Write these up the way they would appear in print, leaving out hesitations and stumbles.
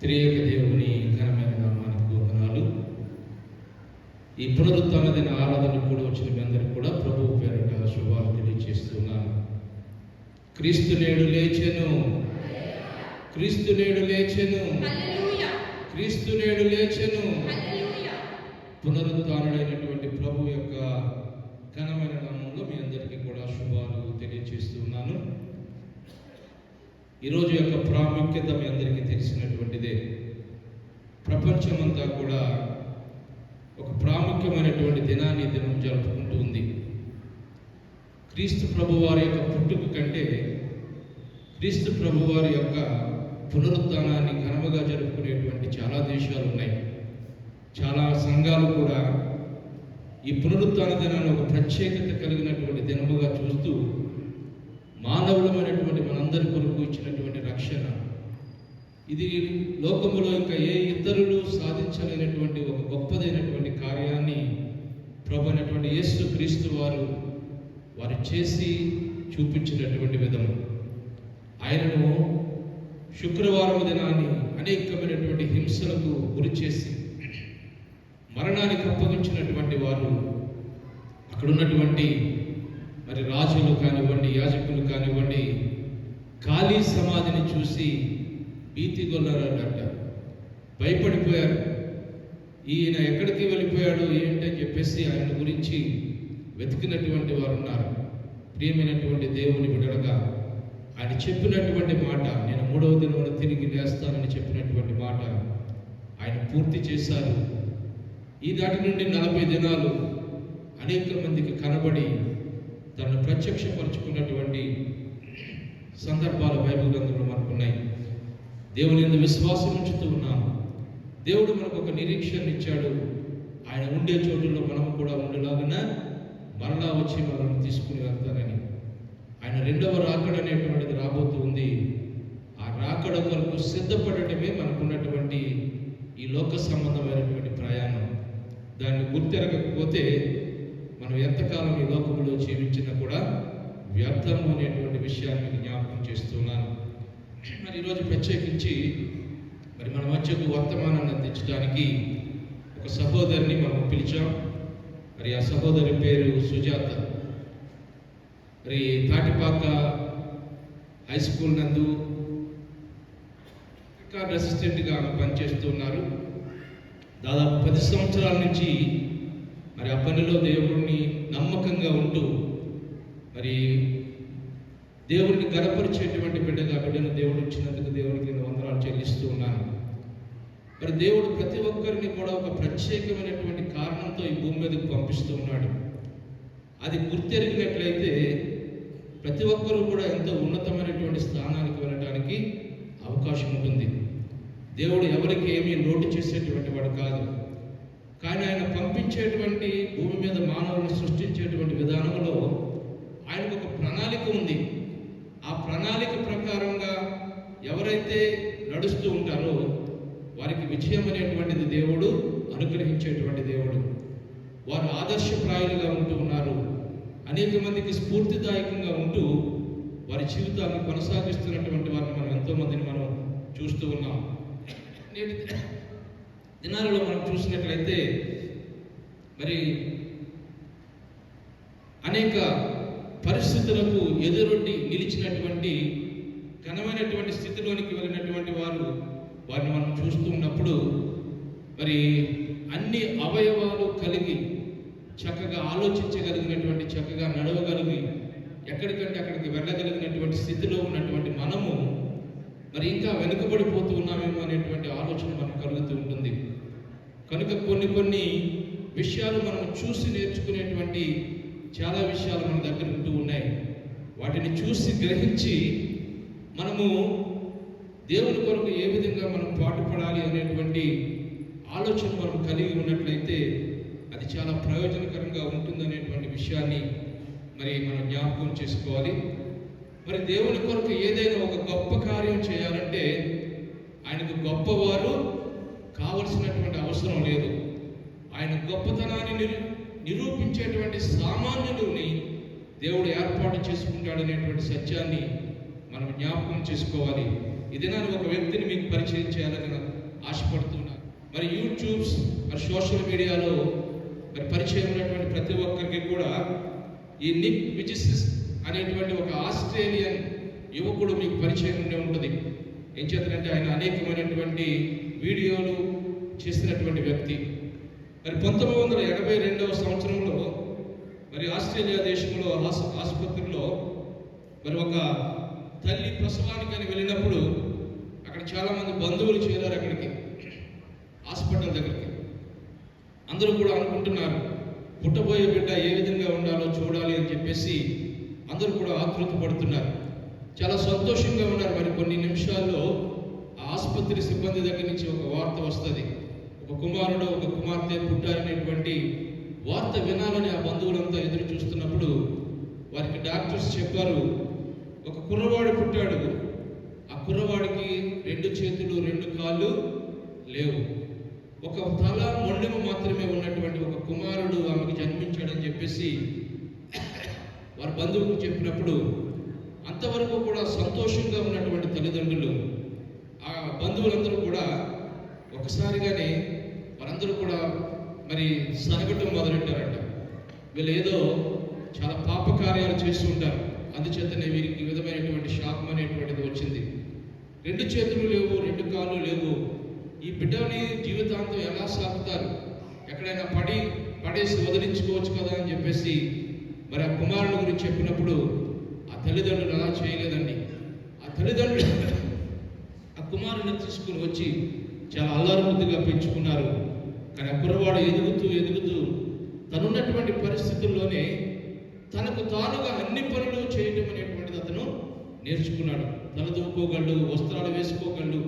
త్రియేక దేవుని ఘనమైన నామానికి వందనాలు. ఈ పునరుత్థాన దిన ఆరాధనకు కూడా వచ్చిన మీ అందరికీ కూడా ప్రభువు పేరిట శుభాలు తెలియజేస్తున్నాను. క్రీస్తు నేడు లేచెను, క్రీస్తు నేడు లేచెను, క్రీస్తు నేడు లేచెను. పునరుత్థానుడైనటువంటి ప్రభు యొక్క ఘనమైన నామంలో మీ అందరికీ కూడా శుభాలు తెలియజేస్తున్నాను. ఈరోజు యొక్క ప్రాముఖ్యత మీ అందరికీ తెలిసినటువంటిదే. ప్రపంచమంతా కూడా ఒక ప్రాముఖ్యమైనటువంటి దినాన్ని దినం జరుపుకుంటూ ఉంది. క్రీస్తు ప్రభు వారి యొక్క పుట్టుక కంటే క్రీస్తు ప్రభు వారి యొక్క పునరుత్థానాన్ని ఘనముగా జరుపుకునేటువంటి చాలా దేశాలు ఉన్నాయి. చాలా సంఘాలు కూడా ఈ పునరుత్థాన దినాన్ని ఒక ప్రత్యేకత కలిగినటువంటి దినముగా చూస్తూ మానవులమైనటువంటి మనందరి కొరకు ఇచ్చినటువంటి రక్షణ, ఇది లోకములో ఇంకా ఏ ఇతరులు సాధించలేనటువంటి ఒక గొప్పదైనటువంటి కార్యాన్ని ప్రభు అయినటువంటి యేసు క్రీస్తు వారు చేసి చూపించినటువంటి విధము. ఆయనను శుక్రవారం దినాన్ని అనేకమైనటువంటి హింసలకు గురి చేసి మరణానికి అప్పగించినటువంటి వారు అక్కడ ఉన్నటువంటి మరి రాజులు కానివ్వండి, యాజకులు కానివ్వండి, ఖాళీ సమాధిని చూసి భీతిగొన్నారట, భయపడిపోయారు. ఈయన ఎక్కడికి వెళ్ళిపోయాడు ఏంటని చెప్పేసి ఆయన గురించి వెతికినటువంటి వారు ఉన్నారు. ప్రియమైనటువంటి దేవుని బిడ్డలుగా ఆయన చెప్పినటువంటి మాట, నేను 3వ దినమున తిరిగి లేస్తానని చెప్పినటువంటి మాట ఆయన పూర్తి చేశారు. ఈ నాటి నుండి 40 దినాలు అనేక మందికి కనబడి తనను ప్రత్యక్షపరుచుకున్నటువంటి సందర్భాలు బైబిల్ గ్రంథంలో మనకున్నాయి. దేవుని యందు విశ్వాసం ఉంచుతూ ఉన్నాము. దేవుడు మనకు ఒక నిరీక్షణ ఇచ్చాడు. ఆయన ఉండే చోటులో మనము కూడా ఉండేలాగున మరలా వచ్చి మనల్ని తీసుకుని వెళ్తానని. ఆయన 2వ రాకడ అనేటువంటిది రాబోతూ ఉంది. ఆ రాకడ కొరకు సిద్ధపడటమే మనకున్నటువంటి ఈ లోక సంబంధమైనటువంటి ప్రయాణం. దాన్ని గుర్తెరగకపోతే మనం ఎంతకాలం ఈ లోకంలో జీవించినా కూడా వ్యర్థము అనేటువంటి విషయాన్ని జ్ఞాపకం చేస్తున్నాను. మరి ఈరోజు ప్రత్యేకించి మరి మన మధ్యకు వర్తమానాన్ని అందించడానికి ఒక సహోదరిని మనం పిలిచాం. మరి ఆ సహోదరి పేరు సుజాత. మరి తాటిపాక హై స్కూల్ నందు రికార్డ్ అసిస్టెంట్గా పనిచేస్తున్నారు. దాదాపు 10 సంవత్సరాల నుంచి మరి ఆ పనిలో దేవుడిని నమ్మకంగా ఉంటూ మరి దేవుడిని గణపరిచేటువంటి బిడ్డను దేవుడు ఇచ్చినందుకు దేవుడికి వందనాలు చెల్లిస్తూ ఉన్నాను. మరి దేవుడు ప్రతి ఒక్కరిని కూడా ఒక ప్రత్యేకమైనటువంటి కారణంతో ఈ భూమి మీదకు పంపిస్తూ ఉన్నాడు. అది గుర్తెరిగినట్లయితే ప్రతి ఒక్కరూ కూడా ఎంతో ఉన్నతమైనటువంటి స్థానానికి వెళ్ళడానికి అవకాశం ఉంటుంది. దేవుడు ఎవరికి ఏమీ లోటు చేసేటువంటి వాడు కాదు. కానీ ఆయన పంపించేటువంటి భూమి మీద మానవులను సృష్టించేటువంటి విధానంలో ఆయనకు ఒక ప్రణాళిక ఉంది. ఆ ప్రణాళిక ప్రకారంగా ఎవరైతే నడుస్తూ ఉంటారో వారికి విజయం అనేటువంటిది దేవుడు అనుగ్రహించేటువంటి దేవుడు. వారు ఆదర్శప్రాయులుగా ఉంటూ ఉన్నారు. అనేక మందికి స్ఫూర్తిదాయకంగా ఉంటూ వారి జీవితాన్ని కొనసాగిస్తున్నటువంటి వారిని మనం ఎంతోమందిని మనం చూస్తూ ఉన్నాం. నేటి దినాలలో మనం చూసినట్లయితే మరి అనేక పరిస్థితులకు ఎదురొడ్డి నిలిచినటువంటి ఘనమైనటువంటి స్థితిలోనికి వెళ్ళినటువంటి వారిని మనం చూస్తూ ఉన్నప్పుడు మరి అన్ని అవయవాలు కలిగి చక్కగా ఆలోచించగలిగినటువంటి, చక్కగా నడవగలిగి ఎక్కడికంటే అక్కడికి వెళ్ళగలిగినటువంటి స్థితిలో ఉన్నటువంటి మనము మరి ఇంకా వెనుకబడిపోతూ ఉన్నామేమో అనేటువంటి ఆలోచన మనకు కలుగుతూ ఉంటుంది. కనుక కొన్ని విషయాలు మనం చూసి నేర్చుకునేటువంటి చాలా విషయాలు మన దగ్గర ఉంటూ ఉన్నాయి. వాటిని చూసి గ్రహించి మనము దేవుని కొరకు ఏ విధంగా మనం పాటుపడాలి అనేటువంటి ఆలోచన మనం కలిగి ఉన్నట్లయితే అది చాలా ప్రయోజనకరంగా ఉంటుందనేటువంటి విషయాన్ని మరి మనం జ్ఞాపకం చేసుకోవాలి. మరి దేవుని కొరకు ఏదైనా ఒక గొప్ప కార్యం చేయాలంటే ఆయనకు గొప్పవారు కావలసినటువంటి అవసరం లేదు. ఆయన గొప్పతనాన్ని నిరూపించేటువంటి సామాన్యులని దేవుడు ఏర్పాటు చేసుకుంటాడనేటువంటి సత్యాన్ని మనం జ్ఞాపకం చేసుకోవాలి. ఇది నేను ఒక వ్యక్తిని మీకు పరిచయం చేయాలని ఆశపడుతున్నారు. మరి యూట్యూబ్స్, మరి సోషల్ మీడియాలో మరి పరిచయం ఉన్నటువంటి ప్రతి ఒక్కరికి కూడా ఈ నిక్ విజిసిస్ అనేటువంటి ఒక ఆస్ట్రేలియన్ యువకుడు మీకు పరిచయం ఉండే ఉంటుంది. ఏం చేస్తారంటే ఆయన అనేకమైనటువంటి వీడియోలు చేసినటువంటి వ్యక్తి. మరి 1982వ సంవత్సరంలో మరి ఆస్ట్రేలియా దేశంలో ఆసుపత్రిలో మరి ఒక తల్లి ప్రసవానికి అని వెళ్ళినప్పుడు అక్కడ చాలామంది బంధువులు చేరారు అక్కడికి, హాస్పిటల్ దగ్గరికి. అందరూ కూడా అనుకుంటున్నారు పుట్టబోయే బిడ్డ ఏ విధంగా ఉండాలో చూడాలి అని చెప్పేసి అందరూ కూడా ఆతృత పడుతున్నారు. చాలా సంతోషంగా ఉన్నారు. మరి కొన్ని నిమిషాల్లో ఆ ఆసుపత్రి సిబ్బంది దగ్గర నుంచి ఒక వార్త వస్తుంది. ఒక కుమారుడు, ఒక కుమార్తె పుట్టారనేటువంటి వార్త వినాలని ఆ బంధువులంతా ఎదురు చూస్తున్నప్పుడు వారికి డాక్టర్స్ చెప్పారు, ఒక కుర్రవాడు పుట్టాడు. ఆ కుర్రవాడికి 2 చేతులు 2 కాళ్ళు లేవు, ఒక తల మొండెము మాత్రమే ఉన్నటువంటి ఒక కుమారుడు ఆమెకు జన్మించాడని చెప్పేసి వారి బంధువుకు చెప్పినప్పుడు అంతవరకు కూడా సంతోషంగా ఉన్నటువంటి తల్లిదండ్రులు, ఆ బంధువులందరూ కూడా ఒకసారిగానే వారందరూ కూడా మరి సనగటం మొదలెట్టారంట. వీళ్ళు ఏదో చాలా పాపకార్యాలు చేస్తూ ఉంటారు, అందుచేతనే వీరికి ఈ విధమైనటువంటి శాపం అనేటువంటిది వచ్చింది. 2 చేతులు లేవు, 2 కాళ్ళు లేవు, ఈ బిడ్డని జీవితాంతం ఎలా సాగుతారు, ఎక్కడైనా పడేసి వదిలించుకోవచ్చు కదా అని చెప్పేసి మరి ఆ కుమారుడు గురించి చెప్పినప్పుడు ఆ తల్లిదండ్రులు అలా చేయలేదండి. ఆ తల్లిదండ్రులు ఆ కుమారుడిని తీసుకుని వచ్చి చాలా అల్లారుముద్దుగా పెంచుకున్నారు. కానీ ఆ కుర్రవాడు ఎదుగుతూ తనున్నటువంటి పరిస్థితుల్లోనే తనకు తానుగా అన్ని పనులు చేయటం అనేటువంటిది అతను నేర్చుకున్నాడు. తలదూకోగలడు, వస్త్రాలు వేసుకోగలడు,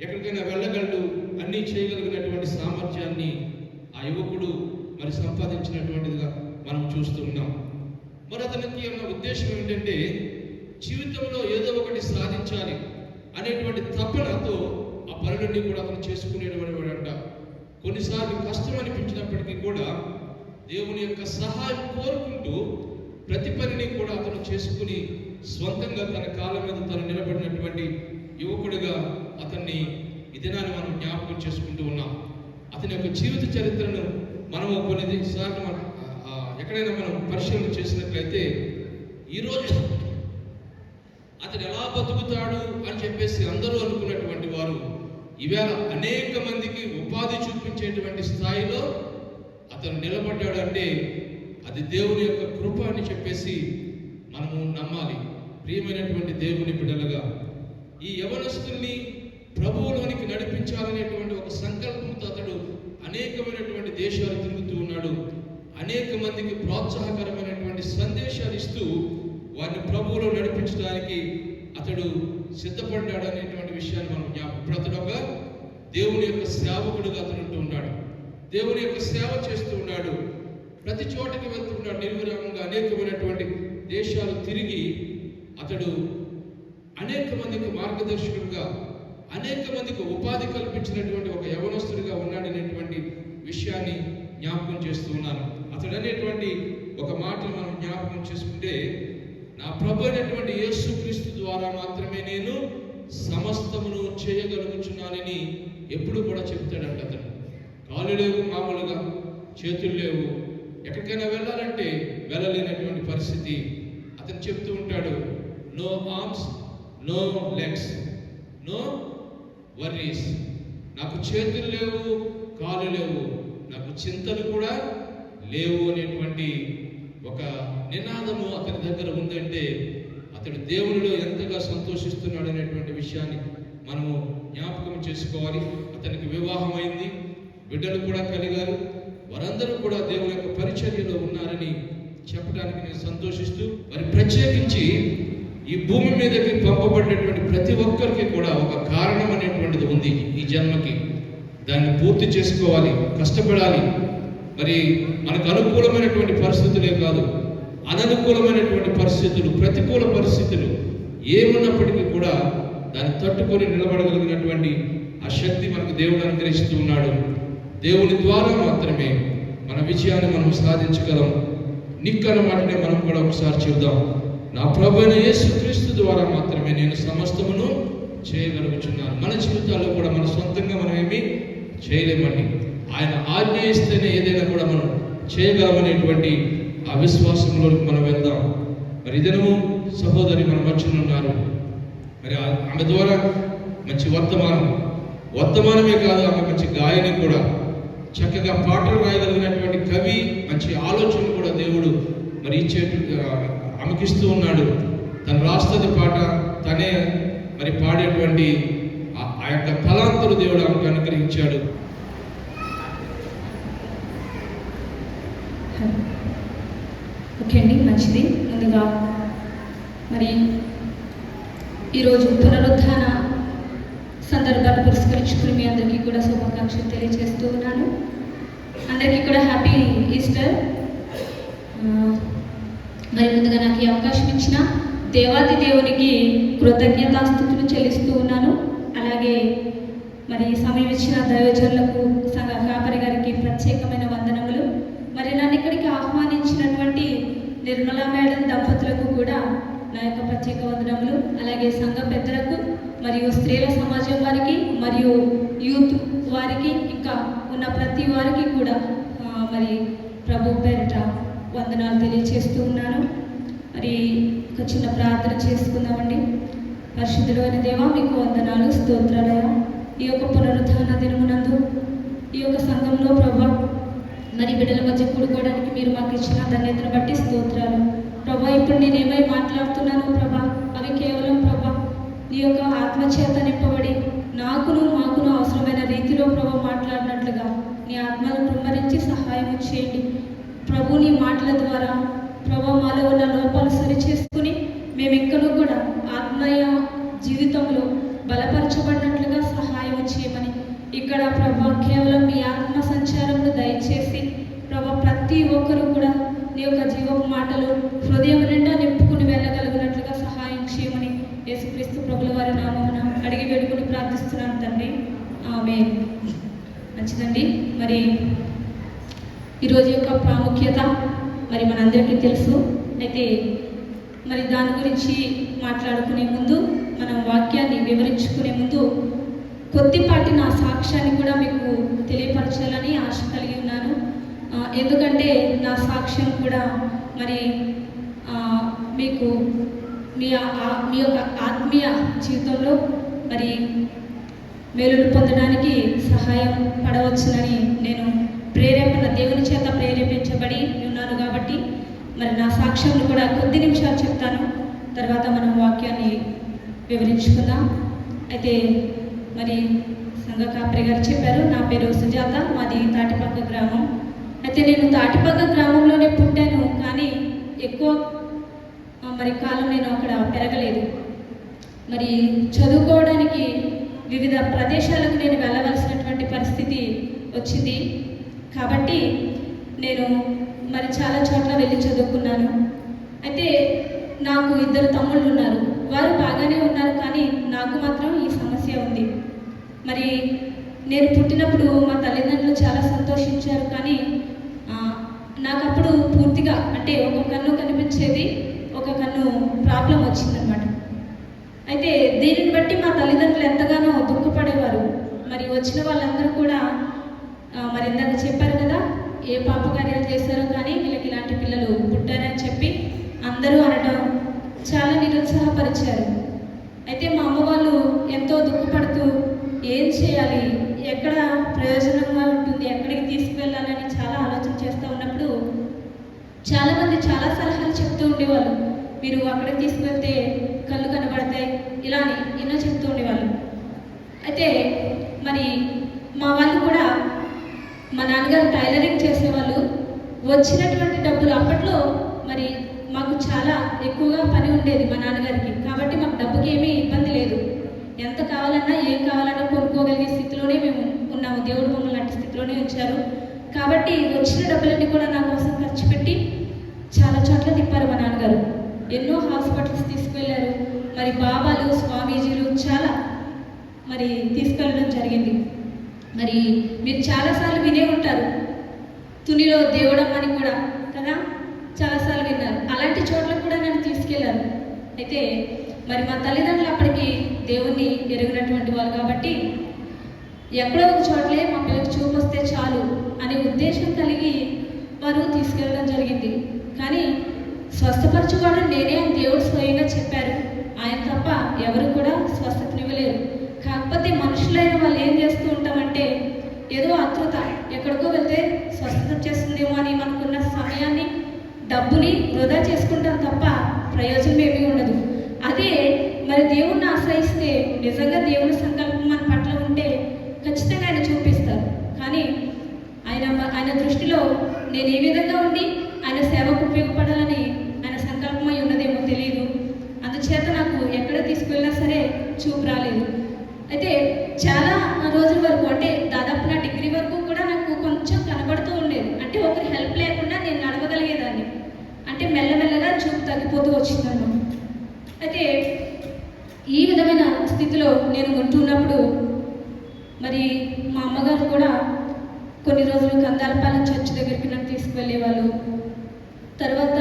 ఎక్కడికైనా వెళ్ళగలడు, అన్నీ చేయగలిగినటువంటి సామర్థ్యాన్ని ఆ యువకుడు మరి సంపాదించినటువంటిదిగా మనం చూస్తూ ఉన్నాం. మరి అతనికి ఉన్న ఉద్దేశం ఏంటంటే జీవితంలో ఏదో ఒకటి సాధించాలి అనేటువంటి తపనతో ఆ పనులన్నీ కూడా అతను చేసుకునేవాడంట. కొన్నిసార్లు కష్టం అనిపించినప్పటికీ కూడా దేవుని యొక్క సహాయం కోరుకుంటూ ప్రతి పనిని కూడా అతను చేసుకుని స్వంతంగా తన కాళ్ళ మీద తను నిలబడినటువంటి యువకుడిగా అతన్ని ఈ దినాన్ని మనం జ్ఞాపకం చేసుకుంటూ ఉన్నాం. అతని యొక్క జీవిత చరిత్రను మనము కొన్నిసార్లు ఎక్కడైనా మనం పరిశీలన చేసినట్లయితే ఈరోజు అతను ఎలా బతుకుతాడు అని చెప్పేసి అందరూ అనుకున్నటువంటి వారు ఈవేళ అనేక మందికి ఉపాధి చూపించేటువంటి స్థాయిలో అతను నిలబడ్డాడు. అంటే అది దేవుని యొక్క కృప అని చెప్పేసి మనము నమ్మాలి. ప్రియమైనటువంటి దేవుని బిడ్డలుగా ఈ యవనస్తుల్ని ప్రభువులోనికి నడిపించాలనేటువంటి ఒక సంకల్పంతో అతడు అనేకమైనటువంటి దేశాలు తిరుగుతూ ఉన్నాడు. అనేక మందికి ప్రోత్సాహకరమైనటువంటి సందేశాలు ఇస్తూ వారిని ప్రభువులో నడిపించడానికి అతడు సిద్ధపడ్డాడు అనేటువంటి విషయాన్ని మనం జ్ఞాపకం. అతడు ఒక దేవుని యొక్క సేవకుడుగా అతను ఉన్నాడు, దేవుని యొక్క సేవ చేస్తూ ఉన్నాడు, ప్రతి చోటకి వెళ్తున్నాడు నిర్విరామంగా. అనేకమైనటువంటి దేశాలు తిరిగి అతడు అనేక మందికి మార్గదర్శకుడుగా, అనేక మందికి ఉపాధి కల్పించినటువంటి ఒక యవనస్తుడిగా ఉన్నాడనేటువంటి విషయాన్ని జ్ఞాపకం చేస్తూ ఉన్నాను. అతడు అనేటువంటి ఒక మాటను మనం జ్ఞాపకం చేసుకుంటే, నా ప్రభు అయినటువంటి యేసుక్రీస్తు ద్వారా మాత్రమే నేను సమస్తమును చేయగలుగుచున్నానని ఎప్పుడు కూడా చెప్తాడంట. అతను కాళ్ళు లేవు, మామూలుగా చేతులు లేవు, ఎక్కడికైనా వెళ్ళాలంటే వెళ్ళలేనటువంటి పరిస్థితి. అతను చెప్తూ ఉంటాడు, no arms, no legs, no worries. నాకు చేతులు లేవు, కాళ్ళు లేవు, నాకు చింతలు కూడా లేవు అనేటువంటి ఒక నినాదము అతని దగ్గర ఉందంటే అతడు దేవునిలో ఎంతగా సంతోషిస్తున్నాడు అనేటువంటి విషయాన్ని మనము జ్ఞాపకం చేసుకోవాలి. అతనికి వివాహమైంది, బిడ్డలు కూడా కలిగారు, వారందరూ కూడా దేవుని యొక్క పరిచర్యలో ఉన్నారని చెప్పడానికి నేను సంతోషిస్తూ, మరి ప్రత్యేకించి ఈ భూమి మీదకి పంపబడినటువంటి ప్రతి ఒక్కరికి కూడా ఒక కారణం అనేటువంటిది ఉంది ఈ జన్మకి. దాన్ని పూర్తి చేసుకోవాలి, కష్టపడాలి. మరి మనకు అనుకూలమైనటువంటి పరిస్థితులే కాదు, అననుకూలమైనటువంటి పరిస్థితులు, ప్రతికూల పరిస్థితులు ఏమున్నప్పటికీ కూడా దాన్ని తట్టుకొని నిలబడగలిగినటువంటి ఆ శక్తి మనకు దేవుడు అనుగ్రహిస్తూ ఉన్నాడు. దేవుని ద్వారా మాత్రమే మన విజయాన్ని మనం సాధించగలం. నిక్కన్న మాటనే మనం కూడా ఒకసారి చెబుదాం, నా ప్రభువైన యేసుక్రీస్తు ద్వారా మాత్రమే నేను సమస్తమును చేయగలుగుతున్నారు. మన జీవితాల్లో కూడా మన సొంతంగా మనం ఏమీ చేయలేమండి. ఆయన ఆజ్ఞ ఇస్తేనే ఏదైనా కూడా మనం చేయగలమనేటువంటి ఆ విశ్వాసంలోకి మనం వెళ్దాం. మరి దినము సహోదరి మన మధ్యన ఉన్నారు. మరి ఆమె ద్వారా మంచి వర్తమానమే కాదు, ఆమె మంచి గాయని కూడా, చక్కగా పాటలు రాయగలిగినటువంటి కవి, మంచి ఆలోచనలు కూడా దేవుడు మరి ఆమెకిస్తూ ఉన్నాడు. తను రాస్తుంది పాట, తనే మరి పాడేటువంటి ఆ యొక్క తలాంతులు దేవుడు ఆమెకు అనుగ్రహించాడు. ఓకే అండి, మంచిది. ముందుగా మరి ఈరోజు పునరుత్థాన సందర్భాన్ని పురస్కరించుకుని మీ అందరికీ కూడా శుభాకాంక్షలు తెలియజేస్తూ ఉన్నాను. అందరికీ కూడా హ్యాపీ ఈస్టర్. మరి ముందుగా నాకు ఈ అవకాశం ఇచ్చిన దేవాది దేవునికి కృతజ్ఞతాస్తుతులు చెల్లిస్తూ ఉన్నాను. అలాగే మరి సమయం ఇచ్చిన దైవజనులకు, సంఘ కాపరి గారికి ప్రత్యేకమైన వందనములు. మరి నన్ను ఇక్కడికి ఆహ్వానించినటువంటి నిర్మలా మేడం దంపతులకు కూడా నా యొక్క ప్రత్యేక వందనములు. అలాగే సంఘ పెద్దలకు మరియు స్త్రీల సమాజం వారికి మరియు యూత్ వారికి, ఇంకా ఉన్న ప్రతి వారికి కూడా మరి ప్రభు పేరిట వందనాలు తెలియజేస్తూ ఉన్నాను. మరి ఒక చిన్న ప్రార్థన చేసుకుందామండి. పరిశుద్ధుడైన దేవా, మీకు వందనాలు, స్తోత్రాలయ. ఈ యొక్క పునరుత్థాన దినమునందు ఈ యొక్క సంఘంలో ప్రభా మరి బిడ్డల మధ్య కూడుకోవడానికి మీరు మాకు ఇచ్చిన ధన్యతను బట్టి స్తోత్రాలు ప్రభా. ఇప్పుడు నేనేమై మాట్లాడుతున్నాను ప్రభా, అవి కేవలం ప్రభా నీ యొక్క ఆత్మచేత నింపబడి మాకును అవసరమైన రీతిలో ప్రభా మాట్లాడినట్లుగా నీ ఆత్మను కుమ్మరించి సహాయం చేయండి ప్రభు. నీ మాటల ద్వారా ప్రభా మాలో ఉన్న లోపాలు సరిచేసుకుని మేము ఇంకనూ కూడా ఆత్మీయ జీవితంలో బలపరచబడినట్లుగా సహాయం చేయమని, ఇక్కడ ప్రభా కేవలం మీ ఆత్మ సంచారంను దయచేసి ప్రభా ప్రతి ఒక్కరూ కూడా నీ యొక్క జీవపు మాటలు హృదయం నిండా నింపుకుని వెళ్ళగలిగినట్లుగా సహాయం చేయమని యేసుక్రీస్తు ప్రభుల వారి నామమున అడిగి వేడుకుని ప్రార్థిస్తున్నాను తండ్రి, ఆమేన్. మంచిదండి. మరి ఈరోజు యొక్క ప్రాముఖ్యత మరి మనందరికీ తెలుసు. అయితే మరి దాని గురించి మాట్లాడుకునే ముందు, మనం వాక్యాన్ని వివరించుకునే ముందు కొద్దిపాటి నా సాక్ష్యాన్ని కూడా మీకు తెలియపరచాలని ఆశ కలిగి ఉన్నాను. ఎందుకంటే నా సాక్ష్యం కూడా మరి మీకు మీ యొక్క ఆత్మీయ జీవితంలో మరి మేలును పొందడానికి సహాయం పడవచ్చునని నేను దేవుని చేత ప్రేరేపించబడి ఉన్నాను. కాబట్టి మరి నా సాక్ష్యం కూడా కొద్ది నిమిషాలు చెప్తాను, తర్వాత మనం వాక్యాన్ని వివరించుకుందాం. అయితే మరి సంఘ కాపరి గారు చెప్పారు, నా పేరు సుజాత, మాది తాటిపక్క గ్రామం. అయితే నేను తాటిపక్క గ్రామంలోనే పుట్టాను, కానీ ఎక్కువ మరి కాలం నేను అక్కడ పెరగలేదు. మరి చదువుకోవడానికి వివిధ ప్రదేశాలకు నేను వెళ్ళవలసినటువంటి పరిస్థితి వచ్చింది. కాబట్టి నేను మరి చాలా చోట్ల వెళ్ళి చదువుకున్నాను. అయితే నాకు 2 తమ్ముళ్ళు ఉన్నారు. వారు బాగానే ఉన్నారు, కానీ నాకు మాత్రం ఈ సమస్య ఉంది. మరి నేను పుట్టినప్పుడు మా తల్లిదండ్రులు చాలా సంతోషించారు, కానీ నాకు అప్పుడు పూర్తిగా అంటే ఒక కన్ను కనిపించేది, ఒక కన్ను ప్రాబ్లం వచ్చిందనమాట. అయితే దీనిని బట్టి మా తల్లిదండ్రులు ఎంతగానో దుఃఖపడేవారు. మరి వచ్చిన వాళ్ళందరూ కూడా మరి ఇందాక చెప్పారు కదా, ఏ పాపకార్యాలు చేశారో కానీ వీళ్ళకి ఇలాంటి పిల్లలు పుట్టారని చెప్పి అందరూ అనడం చాలా నిరుత్సాహపరిచారు. అయితే మా అమ్మ వాళ్ళు ఎంతో దుఃఖపడుతూ ఏం చేయాలి, ఎక్కడ ప్రయోజనంగా ఉంటుంది, ఎక్కడికి తీసుకువెళ్ళాలని చాలా ఆలోచన చేస్తూ ఉన్నప్పుడు చాలామంది చాలా సలహాలు చెప్తూ ఉండేవాళ్ళు. మీరు అక్కడికి తీసుకువెళ్తే కళ్ళు కనబడతాయి, ఇలా అని ఎన్నో చెప్తూ ఉండేవాళ్ళు. అయితే మరి మా వాళ్ళు కూడా, మా నాన్నగారు టైలరింగ్ చేసేవాళ్ళు. వచ్చినటువంటి డబ్బులు అప్పట్లో మరి మాకు చాలా ఎక్కువగా పని ఉండేది మా నాన్నగారికి. కాబట్టి మాకు డబ్బుకి ఏమీ ఇబ్బంది లేదు. ఎంత కావాలన్నా ఏం కావాలన్నా కొనుక్కోగలిగే స్థితిలోనే మేము ఉన్నాము. దేవుడు మమ్మల్ని అట్టి స్థితిలోనే ఉంచారు. కాబట్టి వచ్చిన డబ్బులన్నీ కూడా నా కోసం ఖర్చు పెట్టి చాలా చోట్ల తిప్పారు మా నాన్నగారు. ఎన్నో హాస్పిటల్స్ తీసుకువెళ్ళారు. మరి బాబాలు, స్వామీజీలు చాలా మరి తీసుకెళ్ళడం జరిగింది. మరి మీరు చాలాసార్లు వినే ఉంటారు, తునిలో దేవుడమ్మని కూడా కదా, చాలాసార్లు విన్నారు. అలాంటి చోట్ల కూడా నన్ను తీసుకెళ్లారు. అయితే మరి మా తల్లిదండ్రులు అప్పటికి దేవుణ్ణి ఎరిగినటువంటి వాళ్ళు కాబట్టి ఎక్కడో ఒక చోట్లే మా పిల్లలకు చూపు వస్తే చాలు అనే ఉద్దేశం కలిగి వారు తీసుకెళ్ళడం జరిగింది. కానీ స్వస్థపరచుకోవడం నేనే అని దేవుడు స్వయంగా చెప్పారు. ఆయన తప్ప ఎవరు కూడా స్వస్థతనివ్వలేరు. కాకపోతే మనుషులైన వాళ్ళు ఏం చేస్తూ ఉంటామంటే ఏదో ఆతృత, ఎక్కడికో వెళ్తే స్వస్థత చేస్తుందేమో అని మనకున్న సమయాన్ని, డబ్బుని వృధా చేసుకుంటాం తప్ప ప్రయోజనం ఏమీ ఉండదు. అదే మరి దేవుణ్ణి ఆశ్రయిస్తే నిజంగా దేవుని సంకల్పం మన పట్ల ఉంటే ఖచ్చితంగా ఆయన చూపిస్తారు. కానీ ఆయన దృష్టిలో నేను ఏ విధంగా ఉండి ఆయన సేవకు ఉపయోగపడాలని ఆయన సంకల్పమై ఉన్నదేమో తెలియదు. అందుచేత నాకు ఎక్కడ తీసుకువెళ్ళినా సరే చూపు రాలేదు. అయితే చాలా రోజుల వరకు, అంటే దాదాపు నా డిగ్రీ వరకు కూడా నాకు కొంచెం కనబడుతూ ఉండేది. అంటే ఒకరి హెల్ప్ లేకుండా నేను నడవగలిగేదాన్ని. అంటే మెల్లమెల్లగా చూపు తగ్గిపోతూ వచ్చిందను. అయితే ఈ విధమైన స్థితిలో నేను ఉంటున్నప్పుడు మరి మా అమ్మగారు కూడా కొన్ని రోజులు కందాలపాలెం చర్చ్ దగ్గరికి నన్ను తీసుకువెళ్ళేవాళ్ళు. తర్వాత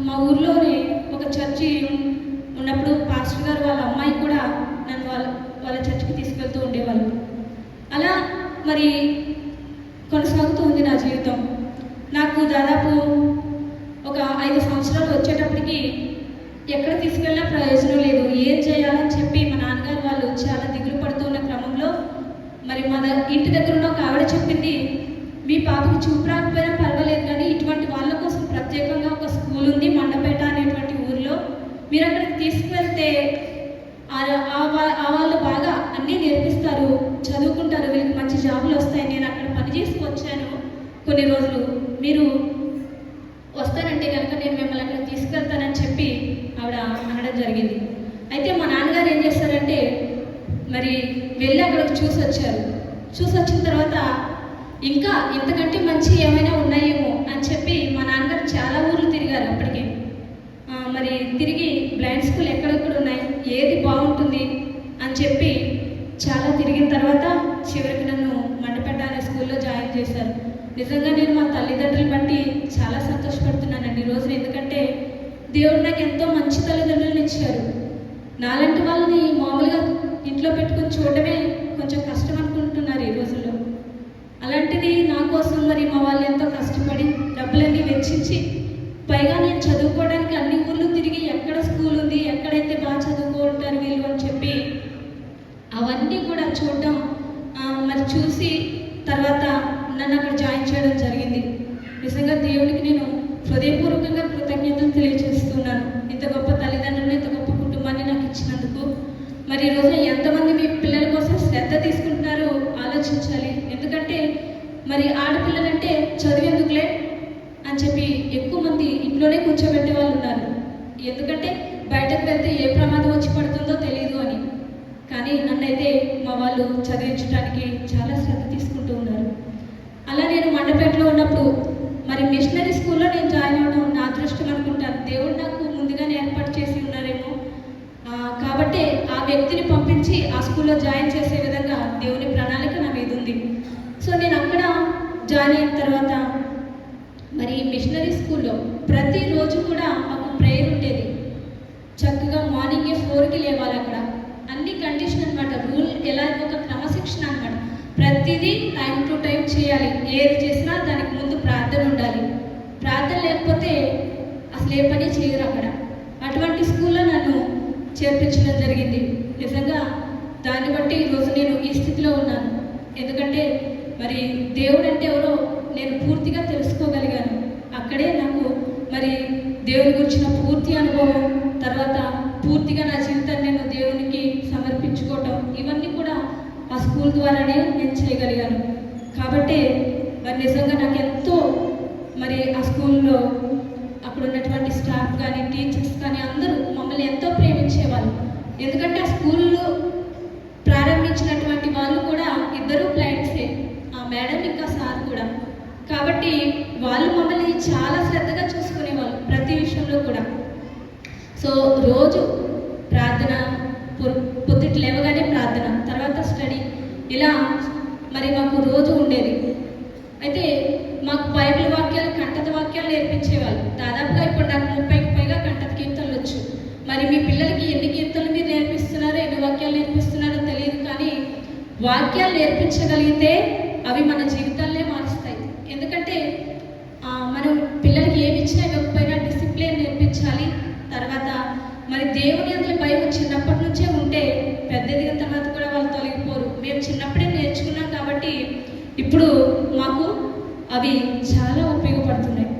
మా ఊర్లోనే ఒక చర్చి ఉన్నప్పుడు పాస్టర్ గారు వాళ్ళ అమ్మాయి కూడా నన్ను వాళ్ళ చర్చికి తీసుకెళ్తూ ఉండేవాళ్ళు. అలా మరి కొనసాగుతూ ఉంది నా జీవితం. నాకు దాదాపు ఒక 5 సంవత్సరాలు వచ్చేటప్పటికి ఎక్కడ తీసుకెళ్ళినా ప్రయోజనం లేదు. ఏం చేయాలని చెప్పి మా నాన్నగారు వాళ్ళు చాలా దిగులు పడుతూ ఉన్న క్రమంలో మరి ఇంటి దగ్గర ఉన్న ఒక ఆవిడ చెప్పింది, మీ పాపకి చూపు రాకపోయినా పర్వాలేదు కానీ ఇటువంటి వాళ్ళ కోసం ప్రత్యేకంగా ఒక స్కూల్ ఉంది మండపేట అనేటువంటి ఊరిలో, మీరు అక్కడికి తీసుకువెళ్తే వాళ్ళు బాగా అన్నీ నేర్పిస్తారు, చదువుకుంటారు, వీళ్ళకి మంచి జాబులు వస్తాయి. నేను అక్కడ పని చేసి వచ్చాను కొన్ని రోజులు, మీరు వస్తానంటే కనుక నేను మిమ్మల్ని అక్కడ తీసుకెళ్తానని చెప్పి ఆవిడ అనడం జరిగింది. అయితే మా నాన్నగారు ఏం చేశారంటే మరి వెళ్ళి అక్కడికి చూసి వచ్చారు. చూసి వచ్చిన తర్వాత ఇంకా ఇంతకంటే మంచి ఏమైనా ఉన్నాయేమో అని చెప్పి మా నాన్నగారు చాలా ఊర్లు తిరిగారు. అప్పటికి మరి తిరిగి బ్లైండ్ స్కూల్ ఎక్కడెక్కడ ఉన్నాయి, ఏది బాగుంటుంది అని చెప్పి చాలా తిరిగిన తర్వాత చివరికి నన్ను మండపేట అనే స్కూల్లో జాయిన్ చేశారు. నిజంగా నేను మా తల్లిదండ్రులు బట్టి చాలా సంతోషపడుతున్నానండి ఈ రోజున. ఎందుకంటే దేవుడు నాకు ఎంతో మంచి తల్లిదండ్రులను ఇచ్చారు. నాలాంటి వాళ్ళని మామూలుగా ఇంట్లో పెట్టుకొని చూడటమే కొంచెం కష్టం అనుకుంటున్నారు ఈ రోజుల్లో. అలాంటిది నా కోసం మరి మా వాళ్ళు ఎంతో కష్టపడి డబ్బులన్నీ వెచ్చించి, పైగా నేను చదువుకోవడానికి అన్ని ఊర్లు తిరిగి ఎక్కడ స్కూల్ ఉంది, ఎక్కడైతే బాగా చదువుకుంటారు వీళ్ళు అని చెప్పి అవన్నీ కూడా చూడడం, మరి చూసి తర్వాత నన్ను అక్కడ జాయిన్ చేయడం జరిగింది. నిజంగా దేవుడికి నేను హృదయపూర్వకంగా కృతజ్ఞతలు తెలియజేస్తున్నాను. ఇంత గొప్ప తల్లిదండ్రులను, ఇంత గొప్ప కుటుంబాన్ని నాకు ఇచ్చినందుకు. మరి ఈ రోజున ఎంతమంది మీ పిల్లల కోసం శ్రద్ధ తీసుకుంటున్నారో ఆలోచించాలి. ఎందుకంటే మరి ఆడపిల్లలంటే చదువు ఎందుకులే అని చెప్పి ఎక్కువ మంది ఇంట్లోనే కూర్చోబెట్టే వాళ్ళు ఉన్నారు. ఎందుకంటే బయటకు వెళ్తే ఏ ప్రమాదం వచ్చి పడుతుందో తెలియదు అని. కానీ నన్నైతే మా వాళ్ళు చదివించడానికి చాలా శ్రద్ధ తీసుకుంటూ ఉన్నారు. అలా నేను మండపేటలో ఉన్నప్పుడు మరి మిషనరీ స్కూల్లో నేను జాయిన్ అవ్వడం నా అదృష్టం అనుకుంటాను. దేవుడు నాకు ముందుగానే ఏర్పాటు చేసి ఉన్నారేమో. కాబట్టి ఆ వ్యక్తిని పంపించి ఆ స్కూల్లో జాయిన్ చేసే విధంగా దేవుని ప్రణాళిక నా మీద ఉంది. సో నేను అక్కడ జాయిన్ అయిన తర్వాత మరి మిషనరీ స్కూల్లో ప్రతిరోజు కూడా మాకు ప్రేయర్ ఉండేది. చక్కగా మార్నింగే 4కి లేవాలి. అక్కడ అన్ని కండిషన్ అనమాట, రూల్ ఎలా, ఒక క్రమశిక్షణ అనమాట. ప్రతిదీ టైం టు టైం చేయాలి. ఏది చేసినా దానికి ముందు ప్రార్థన ఉండాలి. ప్రార్థన లేకపోతే అసలు ఏ పని చేయరు అక్కడ. అటువంటి స్కూల్లో నన్ను చేర్పించడం జరిగింది. నిజంగా దాన్ని బట్టి ఈరోజు నేను ఈ స్థితిలో ఉన్నాను. ఎందుకంటే మరి దేవుడు అంటే ఎవరో నేను పూర్తిగా తెలుసుకోగలిగాను. అక్కడే నాకు మరి దేవుని గురించిన పూర్తి అనుభవం, తర్వాత పూర్తిగా నా జీవితాన్ని నేను దేవునికి సమర్పించుకోవటం, ఇవన్నీ కూడా ఆ స్కూల్ ద్వారానే నేను చేయగలిగాను. కాబట్టి మరి నిజంగా నాకు ఎంతో మరి ఆ స్కూల్లో అక్కడ ఉన్నటువంటి స్టాఫ్ కానీ, టీచర్స్ కానీ అందరూ మమ్మల్ని ఎంతో ప్రేమించేవాళ్ళు. ఎందుకంటే ఆ స్కూల్లో ప్రారంభించినటువంటి వాళ్ళు కూడా ఇద్దరు బ్లైండ్సే, ఆ మేడం ఇంకా సార్ కూడా. కాబట్టి వాళ్ళు మమ్మల్ని చాలా శ్రద్ధగా చూసుకునేవాళ్ళు ప్రతి విషయంలో కూడా. సో రోజు ప్రార్థన, పొద్దుట లేవగానే ప్రార్థన, తర్వాత స్టడీ, ఇలా మరి మాకు రోజు ఉండేది. అయితే మాకు బైబిల్ వాక్యాలు, కంఠత వాక్యాలు నేర్పించేవాళ్ళు. దాదాపుగా ఇప్పుడు నాకు 30కి పైగా కంఠత కీర్తనలు వచ్చు. మరి మీ పిల్లలకి ఎన్ని కీర్తనలు మీరు నేర్పిస్తున్నారో, ఎన్ని వాక్యాలు నేర్పిస్తున్నారో తెలియదు, కానీ వాక్యాలు నేర్పించగలిగితే అవి మన జీవితాలనే మారుస్తాయి. ఎందుకంటే మనం పిల్లలకి ఏమి ఇచ్చినా ఇవ్వకపోయినా డిసిప్లిన్ నేర్పించాలి. తర్వాత మరి దేవుని అందులో భయం చిన్నప్పటి నుంచే ఉంటే పెద్ద ఎదిగిన తర్వాత కూడా వాళ్ళు తొలగిపోరు. మేము చిన్నప్పుడే నేర్చుకున్నాం కాబట్టి ఇప్పుడు మాకు అవి చాలా ఉపయోగపడుతున్నాయి.